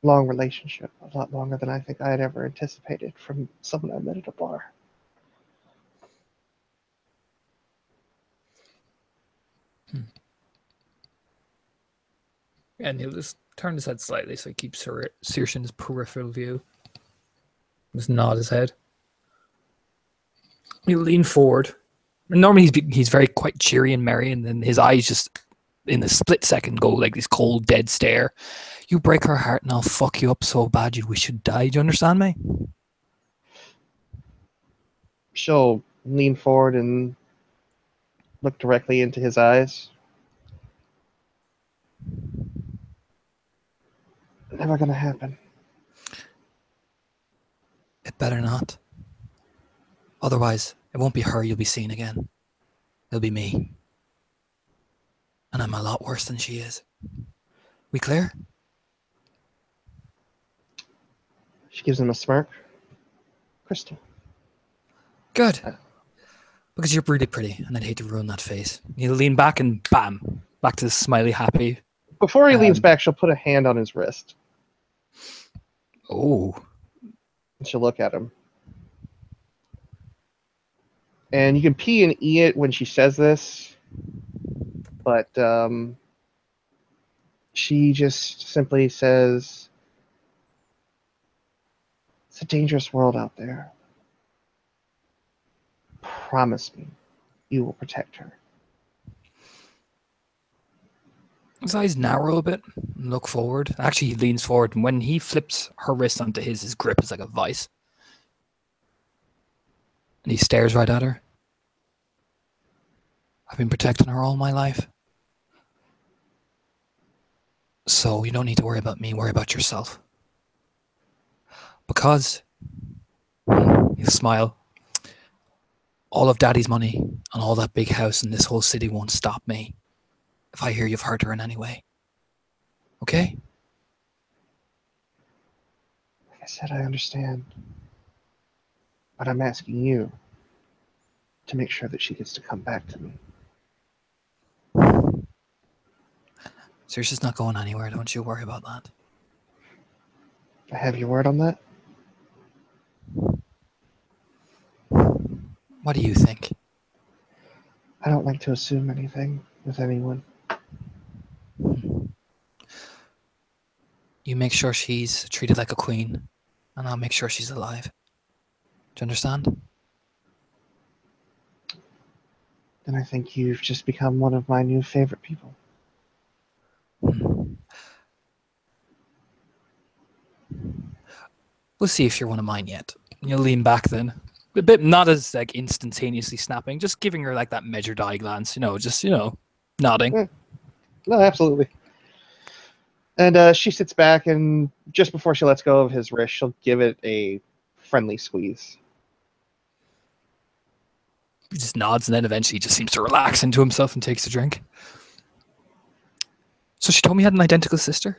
[SPEAKER 2] relationship, a lot longer than I think I had ever anticipated from someone I met at a bar.
[SPEAKER 3] And he'll just turn his head slightly so he keeps Saoirse in his peripheral view. Just nod his head. He'll lean forward. Normally he's very quite cheery and merry, and then his eyes just in a split second go like this cold, dead stare. You break her heart and I'll fuck you up so bad you wish you'd die. Do you understand me?
[SPEAKER 2] She'll lean forward and look directly into his eyes. Never gonna happen.
[SPEAKER 3] It better not. Otherwise, it won't be her you'll be seeing again. It'll be me. And I'm a lot worse than she is. We clear?
[SPEAKER 2] She gives him a smirk. Crystal.
[SPEAKER 3] Good. Because you're really pretty, and I'd hate to ruin that face. He'll lean back and bam, back to the smiley happy.
[SPEAKER 2] Before he leans back, she'll put a hand on his wrist.
[SPEAKER 3] Oh.
[SPEAKER 2] And she'll look at him. And you can P and E it when she says this, but she just simply says, "It's a dangerous world out there. Promise me you will protect her."
[SPEAKER 3] His eyes narrow a bit and look forward. Actually, he leans forward, and when he flips her wrist onto his grip is like a vice. And he stares right at her. I've been protecting her all my life. So you don't need to worry about me, worry about yourself. Because, you smile, all of Daddy's money and all that big house in this whole city won't stop me if I hear you've hurt her in any way. Okay?
[SPEAKER 2] Like I said, I understand. But I'm asking you to make sure that she gets to come back to me.
[SPEAKER 3] Saoirse's not going anywhere, don't you worry about that.
[SPEAKER 2] I have your word on that?
[SPEAKER 3] What do you think?
[SPEAKER 2] I don't like to assume anything with anyone.
[SPEAKER 3] You make sure she's treated like a queen, and I'll make sure she's alive. Do you understand?
[SPEAKER 2] And I think you've just become one of my new favorite people.
[SPEAKER 3] Hmm. We'll see if you're one of mine yet. You'll lean back then. A bit not as like instantaneously snapping, just giving her like that measured eye glance, just nodding.
[SPEAKER 2] Yeah. No, absolutely. And she sits back, and just before she lets go of his wrist, she'll give it a friendly squeeze.
[SPEAKER 3] He just nods and then eventually just seems to relax into himself and takes a drink. So she told me you had an identical sister?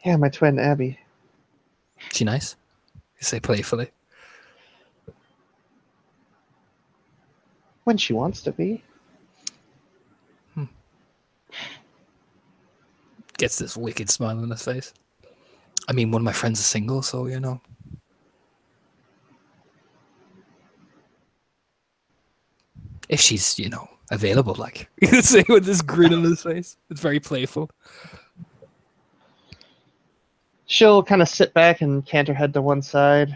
[SPEAKER 2] Yeah, my twin, Abby.
[SPEAKER 3] She nice? You say playfully.
[SPEAKER 2] When she wants to be.
[SPEAKER 3] Gets this wicked smile on his face. I mean, one of my friends is single, so if she's available, like you say with this grin on his face. It's very playful.
[SPEAKER 2] She'll kind of sit back and cant her head to one side.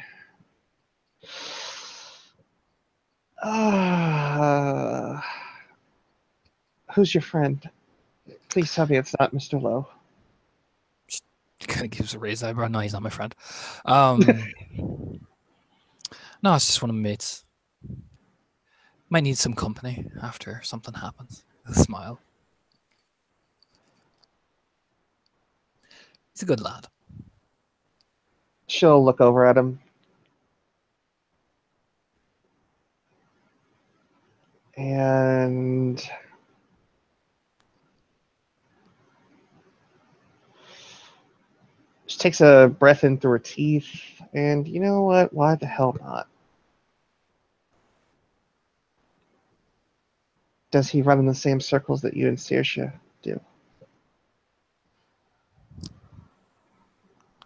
[SPEAKER 2] Who's your friend? Please tell me it's not Mr. Lowe.
[SPEAKER 3] Kind of gives a raised eyebrow. No, he's not my friend. No, it's just one of my mates. Might need some company after something happens. A smile. He's a good lad.
[SPEAKER 2] She'll look over at him. And she takes a breath in through her teeth. And you know what? Why the hell not? Does he run in the same circles that you and Saoirse do?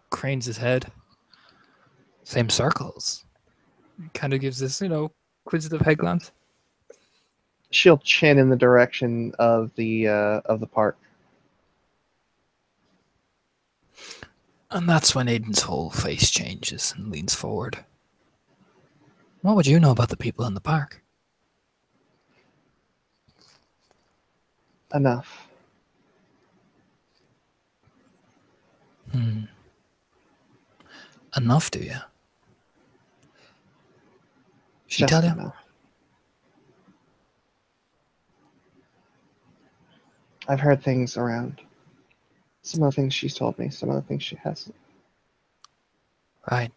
[SPEAKER 3] Cranes his head. Same circles. Kind of gives this, inquisitive head glance.
[SPEAKER 2] She'll chin in the direction of the park.
[SPEAKER 3] And that's when Aiden's whole face changes and leans forward. What would you know about the people in the park?
[SPEAKER 2] Enough.
[SPEAKER 3] Enough, do you? She
[SPEAKER 2] Just
[SPEAKER 3] tell you?
[SPEAKER 2] enough. I've heard things around. Some of the things she's told me, some of the things she hasn't.
[SPEAKER 3] Right.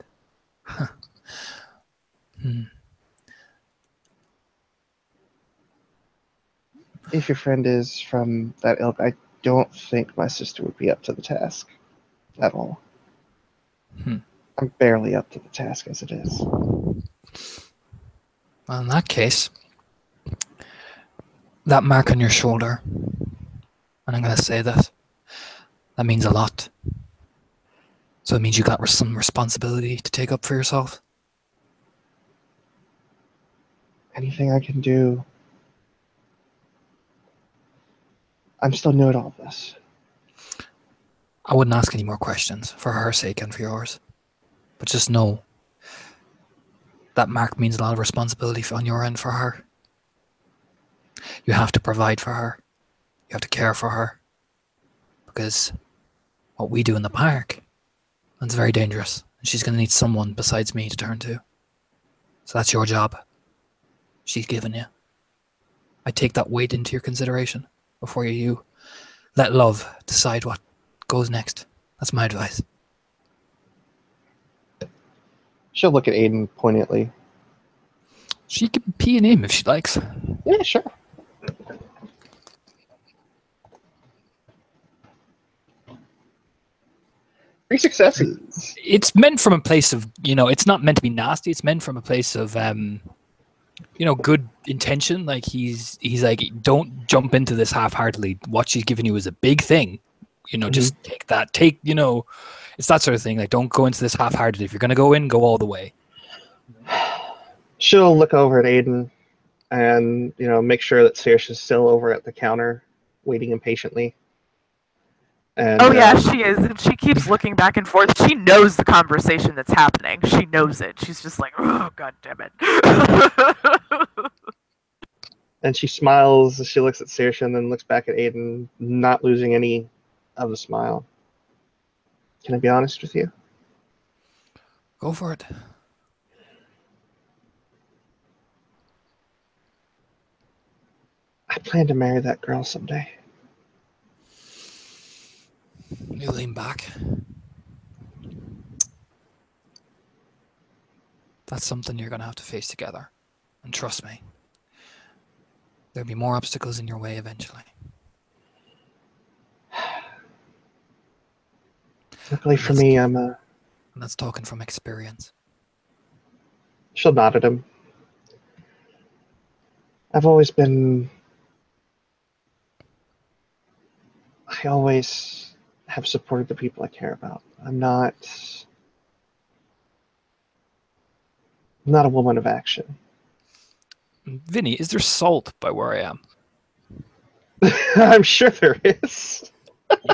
[SPEAKER 2] If your friend is from that ilk, I don't think my sister would be up to the task at all. I'm barely up to the task as it is.
[SPEAKER 3] Well, in that case, that mark on your shoulder, and I'm going to say that means a lot. So it means you got some responsibility to take up for yourself.
[SPEAKER 2] Anything I can do. I'm still new at all this.
[SPEAKER 3] I wouldn't ask any more questions for her sake and for yours. But just know that mark means a lot of responsibility on your end for her. You have to provide for her. You have to care for her. Because what we do in the park, that's very dangerous. And she's going to need someone besides me to turn to. So that's your job. She's given you. I take that weight into your consideration before you let love decide what goes next. That's my advice.
[SPEAKER 2] She'll look at Aiden poignantly.
[SPEAKER 3] She can pee an name if she likes.
[SPEAKER 2] Yeah, sure. Three successes.
[SPEAKER 3] It's meant from a place of, it's not meant to be nasty. It's meant from a place of, good intention. Like he's like, don't jump into this half-heartedly. What she's giving you is a big thing. Just take that. It's that sort of thing. Like, don't go into this half-hearted. If you're going to go in, go all the way.
[SPEAKER 2] She'll look over at Aiden and, make sure that Saoirse is still over at the counter, waiting impatiently. And
[SPEAKER 1] Oh yeah, she is, and she keeps looking back and forth. She knows the conversation that's happening. She knows it. She's just like, oh god damn it.
[SPEAKER 2] and she smiles as she looks at Saoirse and then looks back at Aiden, not losing any of the smile. Can I be honest with you?
[SPEAKER 3] Go for it.
[SPEAKER 2] I plan to marry that girl someday.
[SPEAKER 3] You lean back. That's something you're going to have to face together. And trust me, there'll be more obstacles in your way eventually.
[SPEAKER 2] Luckily for me, I'm a...
[SPEAKER 3] And that's talking from experience.
[SPEAKER 2] She'll nod at him. I've always been... I always have supported the people I care about. I'm not a woman of action.
[SPEAKER 3] Vinny, is there salt by where I am?
[SPEAKER 2] I'm sure there is.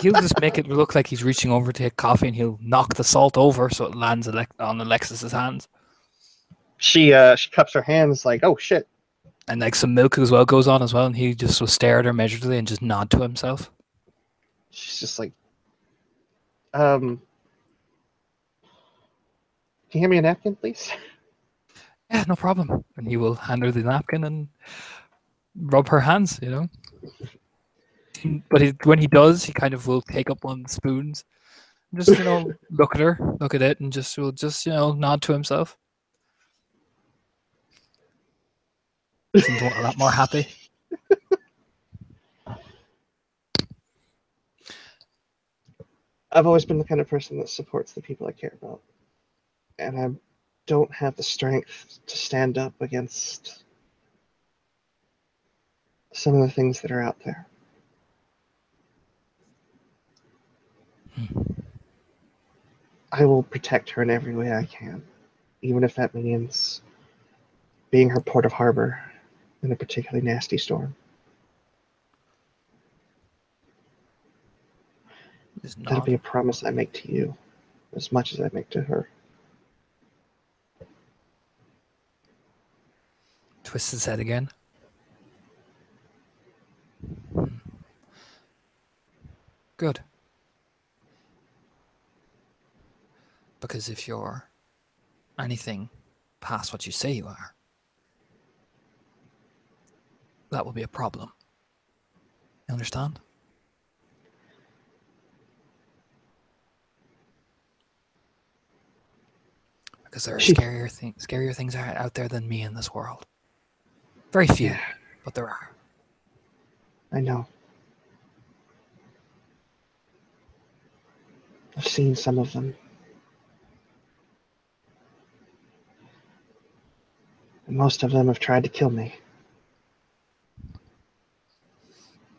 [SPEAKER 3] He'll just make it look like he's reaching over to take coffee, and he'll knock the salt over so it lands on Alexis's hands.
[SPEAKER 2] She cups her hands like, oh shit.
[SPEAKER 3] And like some milk as well goes on as well, and he just will stare at her measuredly and just nod to himself.
[SPEAKER 2] She's just like, can you hand me a napkin, please?
[SPEAKER 3] Yeah, no problem. And he will hand her the napkin and rub her hands, you know. But when he does, he kind of will take up one of the spoons, and just look at her, look at it, and will nod to himself. Seems a lot more happy.
[SPEAKER 2] I've always been the kind of person that supports the people I care about. And I don't have the strength to stand up against some of the things that are out there. I will protect her in every way I can, even if that means being her port of harbor in a particularly nasty storm. That'll be a promise I make to you, as much as I make to her.
[SPEAKER 3] Twists his head again. Good. Because if you're anything past what you say you are, that will be a problem. You understand? Because there are scarier things out there than me in this world. Very few, but there are.
[SPEAKER 2] I know. I've seen some of them. And most of them have tried to kill me.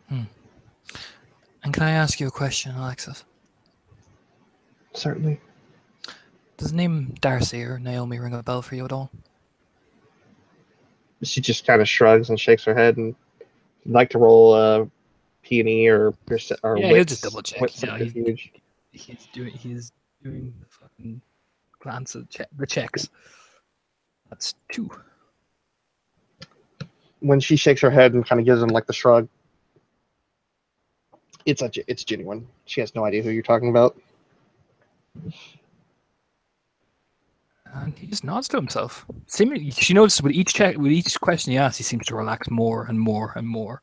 [SPEAKER 3] And can I ask you a question, Alexis?
[SPEAKER 2] Certainly.
[SPEAKER 3] Does the name Darcy or Naomi ring a bell for you at all?
[SPEAKER 2] She just kind of shrugs and shakes her head, and you'd like to roll P&E or
[SPEAKER 3] yeah,
[SPEAKER 2] wits,
[SPEAKER 3] he'll just double check.
[SPEAKER 2] Wits huge.
[SPEAKER 3] He's doing the fucking glance of the checks. That's 2.
[SPEAKER 2] When she shakes her head and kind of gives him like the shrug, it's genuine. She has no idea who you're talking about.
[SPEAKER 3] And he just nods to himself. Seemingly, she notices with each question he asks, he seems to relax more and more and more.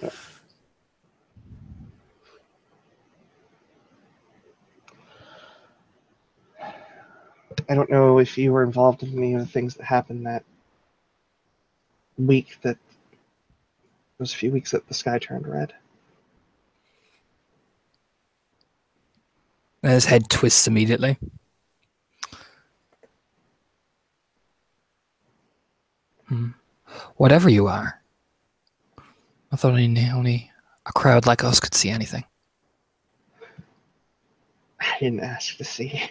[SPEAKER 2] Yeah. I don't know if you were involved in any of the things that happened that week that those few weeks that the sky turned red.
[SPEAKER 3] And his head twists immediately. Whatever you are. I thought only a crowd like us could see anything.
[SPEAKER 2] I didn't ask to see.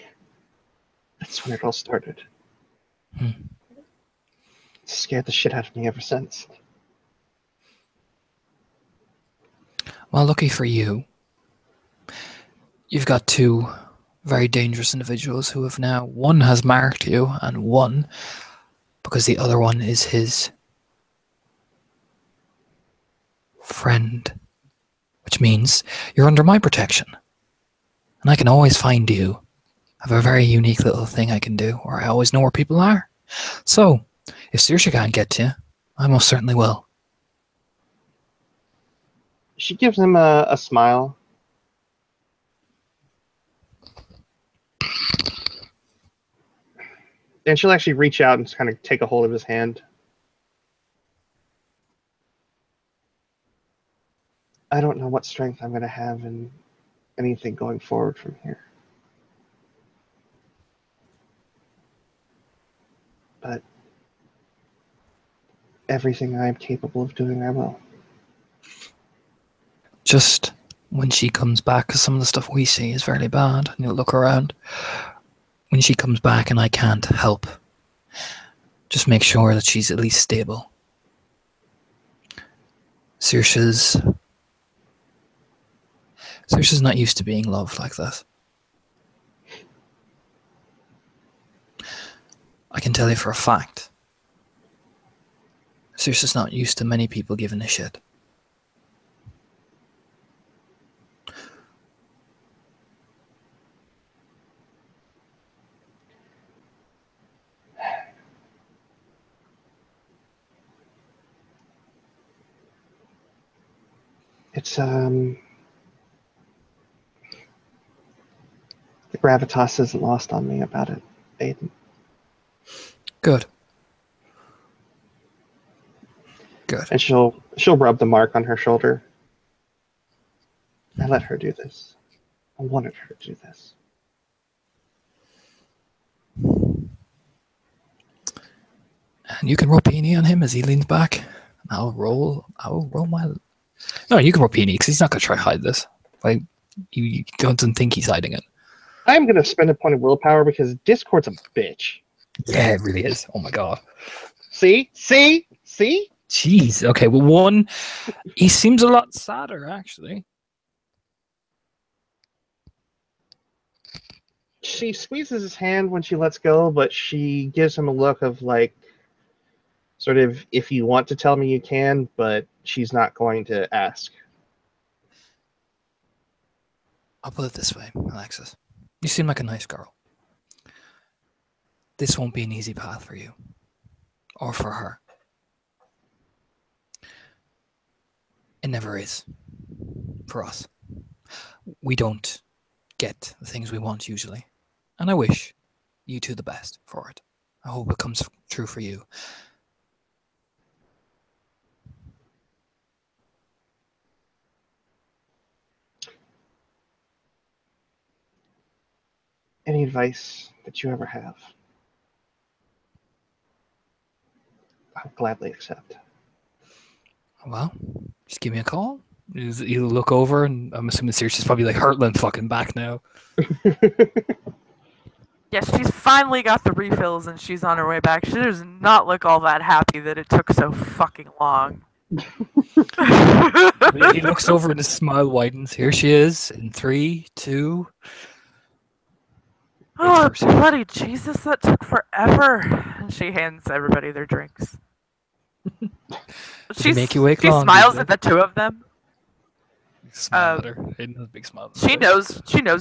[SPEAKER 2] That's when it all started. It scared the shit out of me ever since.
[SPEAKER 3] Well, lucky for you, You've got two very dangerous individuals who have now, one has marked you, and one, because the other one is his friend, which means you're under my protection. And I can always find you. I have a very unique little thing I can do, or I always know where people are. So, if Saoirse can't get to you, I most certainly will.
[SPEAKER 2] She gives him a smile. And she'll actually reach out and kind of take a hold of his hand. I don't know what strength I'm going to have in anything going forward from here. But everything I am capable of doing, I will.
[SPEAKER 3] Just when she comes back, because some of the stuff we see is fairly bad, and you'll look around. When she comes back and I can't help, just make sure that she's at least stable. Saoirse's not used to being loved like that. I can tell you for a fact. Saoirse's not used to many people giving a shit.
[SPEAKER 2] It's the gravitas isn't lost on me about it, Aiden.
[SPEAKER 3] Good. Good.
[SPEAKER 2] And she'll rub the mark on her shoulder. I let her do this. I wanted her to do this.
[SPEAKER 3] And you can roll Peony on him as he leans back. I'll roll my... No, you can roll Peony, because he's not going to try to hide this. Like, you don't think he's hiding it.
[SPEAKER 2] I'm going to spend a point of willpower because Discord's a bitch.
[SPEAKER 3] Yeah, it really is. Oh my god.
[SPEAKER 2] See?
[SPEAKER 3] Jeez. Okay, well, one, he seems a lot sadder, actually.
[SPEAKER 2] She squeezes his hand when she lets go, but she gives him a look of like, sort of, if you want to tell me you can, but she's not going to ask.
[SPEAKER 3] I'll put it this way, Alexis. You seem like a nice girl. This won't be an easy path for you. Or for her. It never is. For us. We don't get the things we want usually. And I wish you two the best for it. I hope it comes true for you.
[SPEAKER 2] Any advice that you ever have, I'll gladly accept.
[SPEAKER 3] Well, just give me a call. You'll look over, and I'm assuming Saoirse's probably like hurtling fucking back now.
[SPEAKER 1] Yes, she's finally got the refills and she's on her way back. She does not look all that happy that it took so fucking long.
[SPEAKER 3] He looks over and his smile widens. Here she is in 3, 2.
[SPEAKER 1] Oh, bloody Jesus, that took forever. And she hands everybody their drinks.
[SPEAKER 3] Did he make you wait
[SPEAKER 1] she
[SPEAKER 3] long,
[SPEAKER 1] smiles
[SPEAKER 3] did
[SPEAKER 1] at the two of them.
[SPEAKER 3] Smile at her. Hayden has a big smile.
[SPEAKER 1] She knows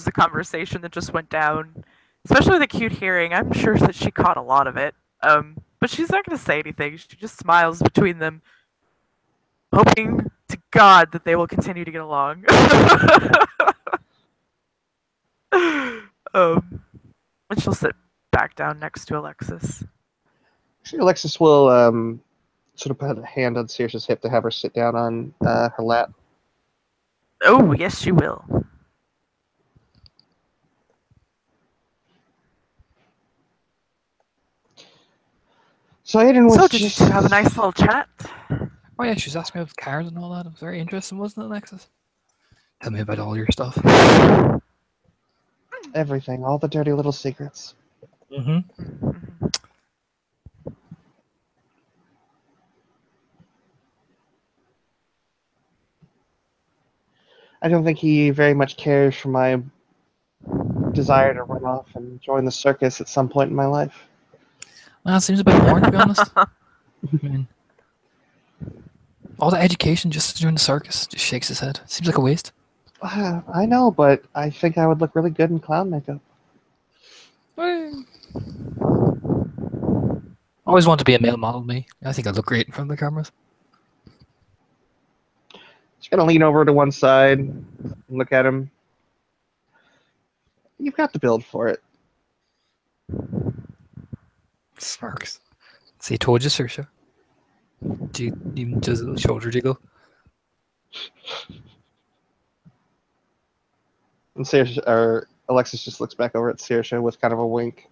[SPEAKER 1] the conversation that just went down. Especially with acute hearing. I'm sure that she caught a lot of it. But she's not going to say anything. She just smiles between them, hoping to God that they will continue to get along. And she'll sit back down next to Alexis.
[SPEAKER 2] Actually, Alexis will sort of put a hand on Saoirse's hip to have her sit down on her lap.
[SPEAKER 1] Oh, yes, she will.
[SPEAKER 2] So Aiden was
[SPEAKER 1] did you two have a nice little chat?
[SPEAKER 3] Oh yeah, she was asking me about cars and all that. It was very interesting, wasn't it, Alexis? Tell me about all your stuff.
[SPEAKER 2] Everything, all the dirty little secrets.
[SPEAKER 3] Mm-hmm.
[SPEAKER 2] I don't think he very much cares for my desire to run off and join the circus at some point in my life.
[SPEAKER 3] Well, it seems a bit boring, to be honest. I mean, all the education just to join the circus just shakes his head. Seems like a waste.
[SPEAKER 2] I know, but I think I would look really good in clown makeup.
[SPEAKER 3] Always wanted to be a male model, me. I think I look great in front of the cameras.
[SPEAKER 2] Just gonna lean over to one side and look at him. You've got the build for it.
[SPEAKER 3] Smirks. See, told you, Saoirse. Even does a little shoulder jiggle.
[SPEAKER 2] And Saoirse, or Alexis just looks back over at Saoirse with kind of a wink.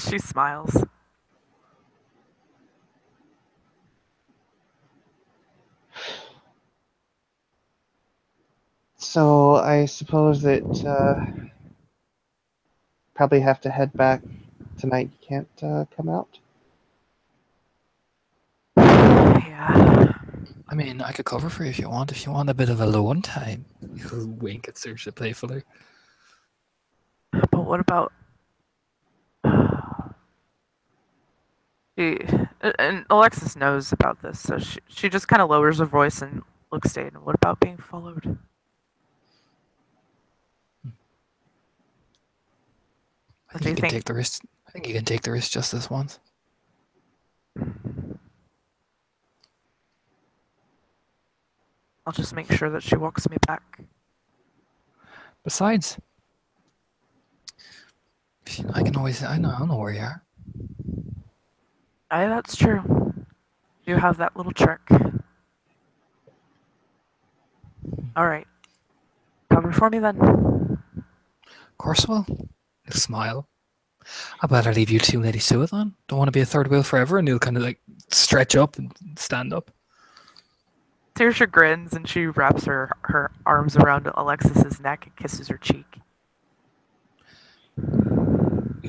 [SPEAKER 1] She smiles.
[SPEAKER 2] So I suppose that probably have to head back tonight. You can't come out.
[SPEAKER 1] Yeah.
[SPEAKER 3] I mean, I could cover for you if you want. If you want a bit of alone time. He'll wink at Saoirse playfully.
[SPEAKER 1] But what about... And Alexis knows about this, so she just kind of lowers her voice and looks at Aiden. What about being followed?
[SPEAKER 3] I
[SPEAKER 1] Do
[SPEAKER 3] think
[SPEAKER 1] you
[SPEAKER 3] you can
[SPEAKER 1] think-
[SPEAKER 3] take the risk. I think you can take the risk just this once.
[SPEAKER 1] I'll just make sure that she walks me back.
[SPEAKER 3] Besides, I can always. I know where you are.
[SPEAKER 1] Aye, that's true. You have that little trick. Alright. Cover for me then.
[SPEAKER 3] Of course, well. He'll smile. I better leave you two ladies to it then. Don't want to be a third wheel forever, and he'll kind of like stretch up and stand up.
[SPEAKER 1] Saoirse grins and she wraps her arms around Alexis's neck and kisses her cheek.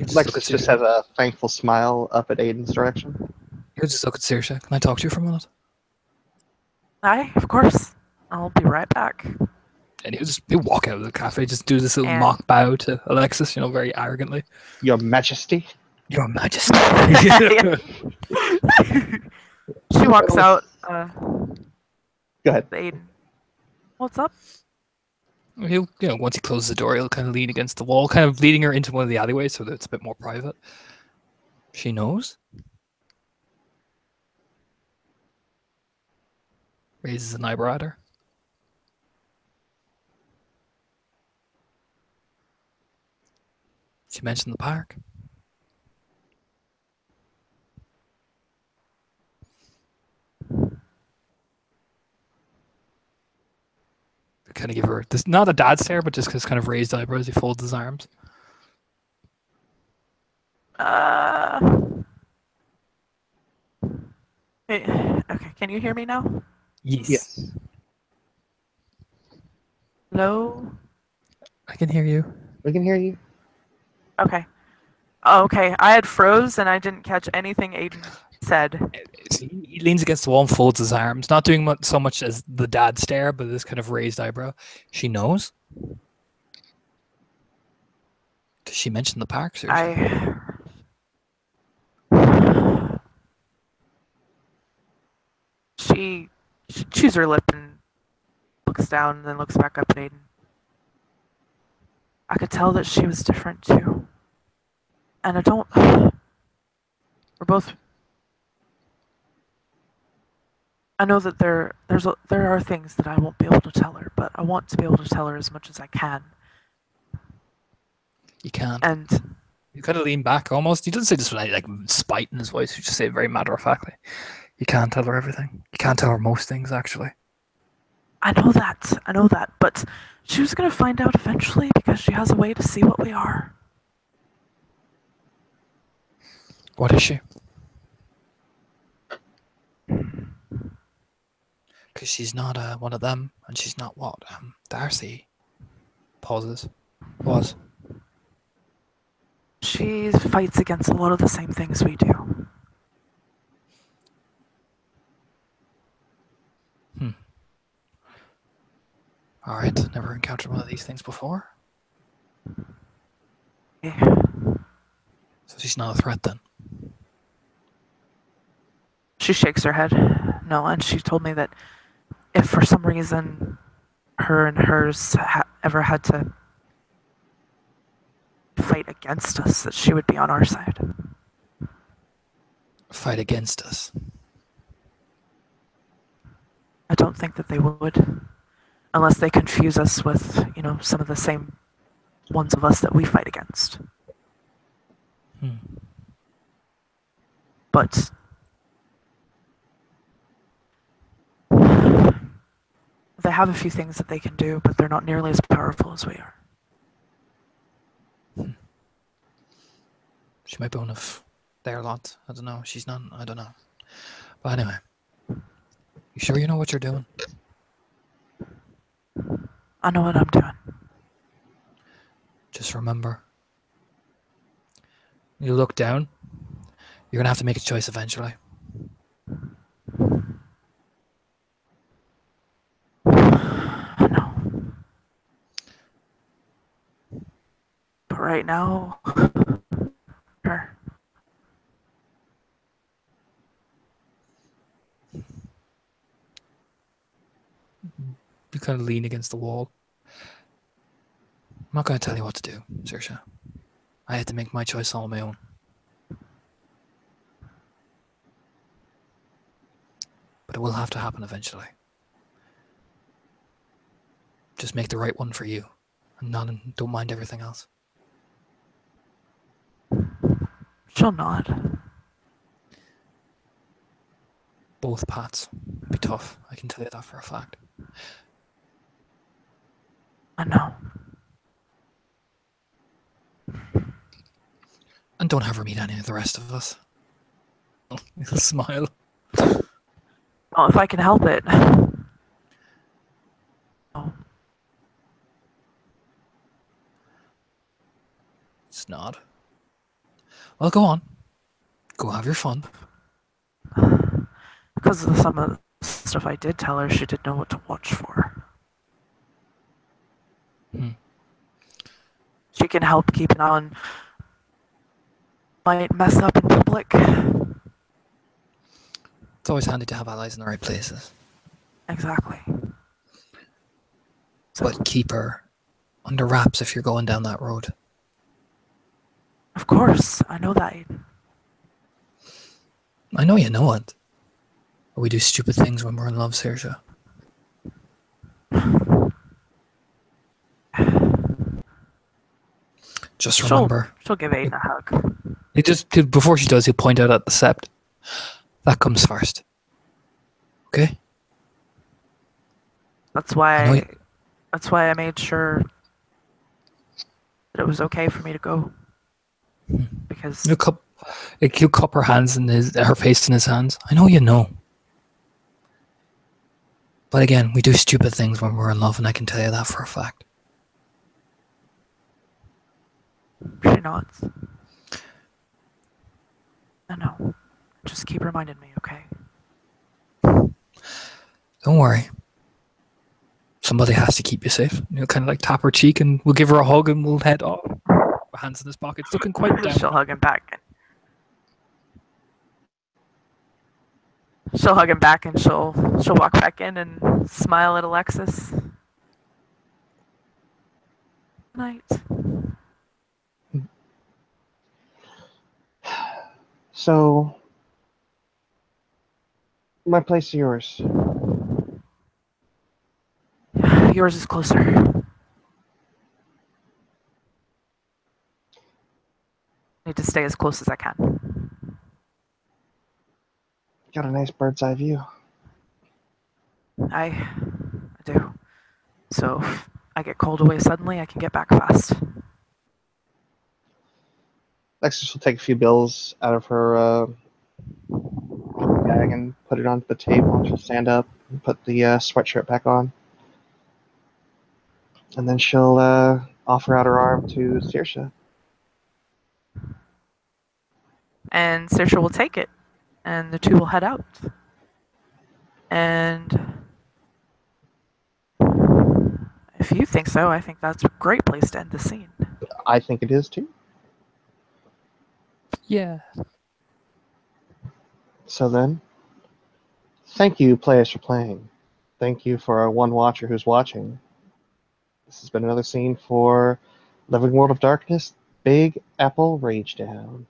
[SPEAKER 2] Alexis just has a thankful smile up at Aiden's direction.
[SPEAKER 3] He'll just look at Saoirse. Can I talk to you for a minute?
[SPEAKER 1] Aye, of course. I'll be right back.
[SPEAKER 3] And he'll walk out of the cafe, just do this little
[SPEAKER 1] And-
[SPEAKER 3] mock bow to Alexis, very arrogantly.
[SPEAKER 2] Your Majesty.
[SPEAKER 3] Your Majesty.
[SPEAKER 1] She walks out.
[SPEAKER 2] Go ahead.
[SPEAKER 1] Aiden. What's up?
[SPEAKER 3] He'll, once he closes the door, he'll kind of lean against the wall, kind of leading her into one of the alleyways so that it's a bit more private. She knows. Raises an eyebrow at her. She mentioned the park. Kind of give her this, not a dad stare, but just because kind of raised eyebrows. He folds his arms.
[SPEAKER 1] Okay, can you hear me now?
[SPEAKER 2] Yes.
[SPEAKER 1] Hello?
[SPEAKER 3] I can hear you.
[SPEAKER 2] We can hear you.
[SPEAKER 1] Okay. Oh, okay, I had froze and I didn't catch anything Aiden said.
[SPEAKER 3] He leans against the wall and folds his arms, not doing so much as the dad stare, but this kind of raised eyebrow. She knows. Does she mention the park? Seriously?
[SPEAKER 1] She chews her lip and looks down and then looks back up at Aiden. I could tell that she was different too. And I don't... We're both... I know that there are things that I won't be able to tell her, but I want to be able to tell her as much as I can.
[SPEAKER 3] You can't.
[SPEAKER 1] And
[SPEAKER 3] You kind of lean back almost. He doesn't say this with any like spite in his voice. He just say it very matter of factly. You can't tell her everything. You can't tell her most things, actually.
[SPEAKER 1] I know that, but she was gonna find out eventually because she has a way to see what we are.
[SPEAKER 3] What is she? Because she's not one of them, and she's not what? Darcy. Pauses. Was.
[SPEAKER 1] She fights against a lot of the same things we do.
[SPEAKER 3] Alright, never encountered one of these things before.
[SPEAKER 1] Yeah.
[SPEAKER 3] So she's not a threat then.
[SPEAKER 1] She shakes her head. No, and she told me that if for some reason her and hers ever had to fight against us, that she would be on our side.
[SPEAKER 3] Fight against us.
[SPEAKER 1] I don't think that they would, unless they confuse us with, some of the same ones of us that we fight against. But they have a few things that they can do, but they're not nearly as powerful as we are.
[SPEAKER 3] She might be one of their lot. I don't know. She's not. I don't know. But anyway. You sure you know what you're doing?
[SPEAKER 1] I know what I'm doing.
[SPEAKER 3] Just remember. You look down. You're going to have to make a choice eventually.
[SPEAKER 1] I know. But right now, her.
[SPEAKER 3] You kind of lean against the wall. I'm not going to tell you what to do, Saoirse. I had to make my choice all on my own. But it will have to happen eventually. Just make the right one for you. And don't mind everything else.
[SPEAKER 1] She'll nod.
[SPEAKER 3] Both paths will be tough. I can tell you that for a fact.
[SPEAKER 1] I know.
[SPEAKER 3] And don't ever meet any of the rest of us. He'll smile.
[SPEAKER 1] Oh, if I can help it. Oh.
[SPEAKER 3] It's not. Well, go on. Go have your fun.
[SPEAKER 1] Because of some of the stuff I did tell her, she didn't know what to watch for. She can help keep an eye on might mess up in public.
[SPEAKER 3] It's always handy to have allies in the right places.
[SPEAKER 1] Exactly. So,
[SPEAKER 3] But keep her under wraps if you're going down that road.
[SPEAKER 1] of course, I know that.
[SPEAKER 3] I know you know it. But we do stupid things when we're in love, Saoirse. Just remember.
[SPEAKER 1] She'll give Aiden a hug.
[SPEAKER 3] Before she does, he'll point out at the sept. That comes first. Okay?
[SPEAKER 1] That's why I made sure that it was okay for me to go. Because
[SPEAKER 3] He'll cup her hands in her face in his hands. I know you know. But again, we do stupid things when we're in love, and I can tell you that for a fact.
[SPEAKER 1] she nods. I know. Just keep reminding me, okay?
[SPEAKER 3] Don't worry. Somebody has to keep you safe. You'll kind of like tap her cheek, and we'll give her a hug, and we'll head off. Our hands in his pockets, looking quite down.
[SPEAKER 1] She'll hug him back. She'll hug him back, and she'll walk back in and smile at Alexis. Night.
[SPEAKER 2] So, my place or yours?
[SPEAKER 1] Yours is closer. Need to stay as close as I can.
[SPEAKER 2] Got a nice bird's eye view.
[SPEAKER 1] I do. So if I get called away suddenly, I can get back fast.
[SPEAKER 2] Alexis will take a few bills out of her bag and put it onto the table, and she'll stand up and put the sweatshirt back on. And then she'll offer out her arm to Saoirse.
[SPEAKER 1] And Saoirse will take it, and the two will head out. And if you think so, I think that's a great place to end the scene.
[SPEAKER 2] I think it is too.
[SPEAKER 3] Yeah.
[SPEAKER 2] So then, thank you, players, for playing. Thank you for our one watcher who's watching. This has been another scene for Living World of Darkness, Big Apple Ragedown.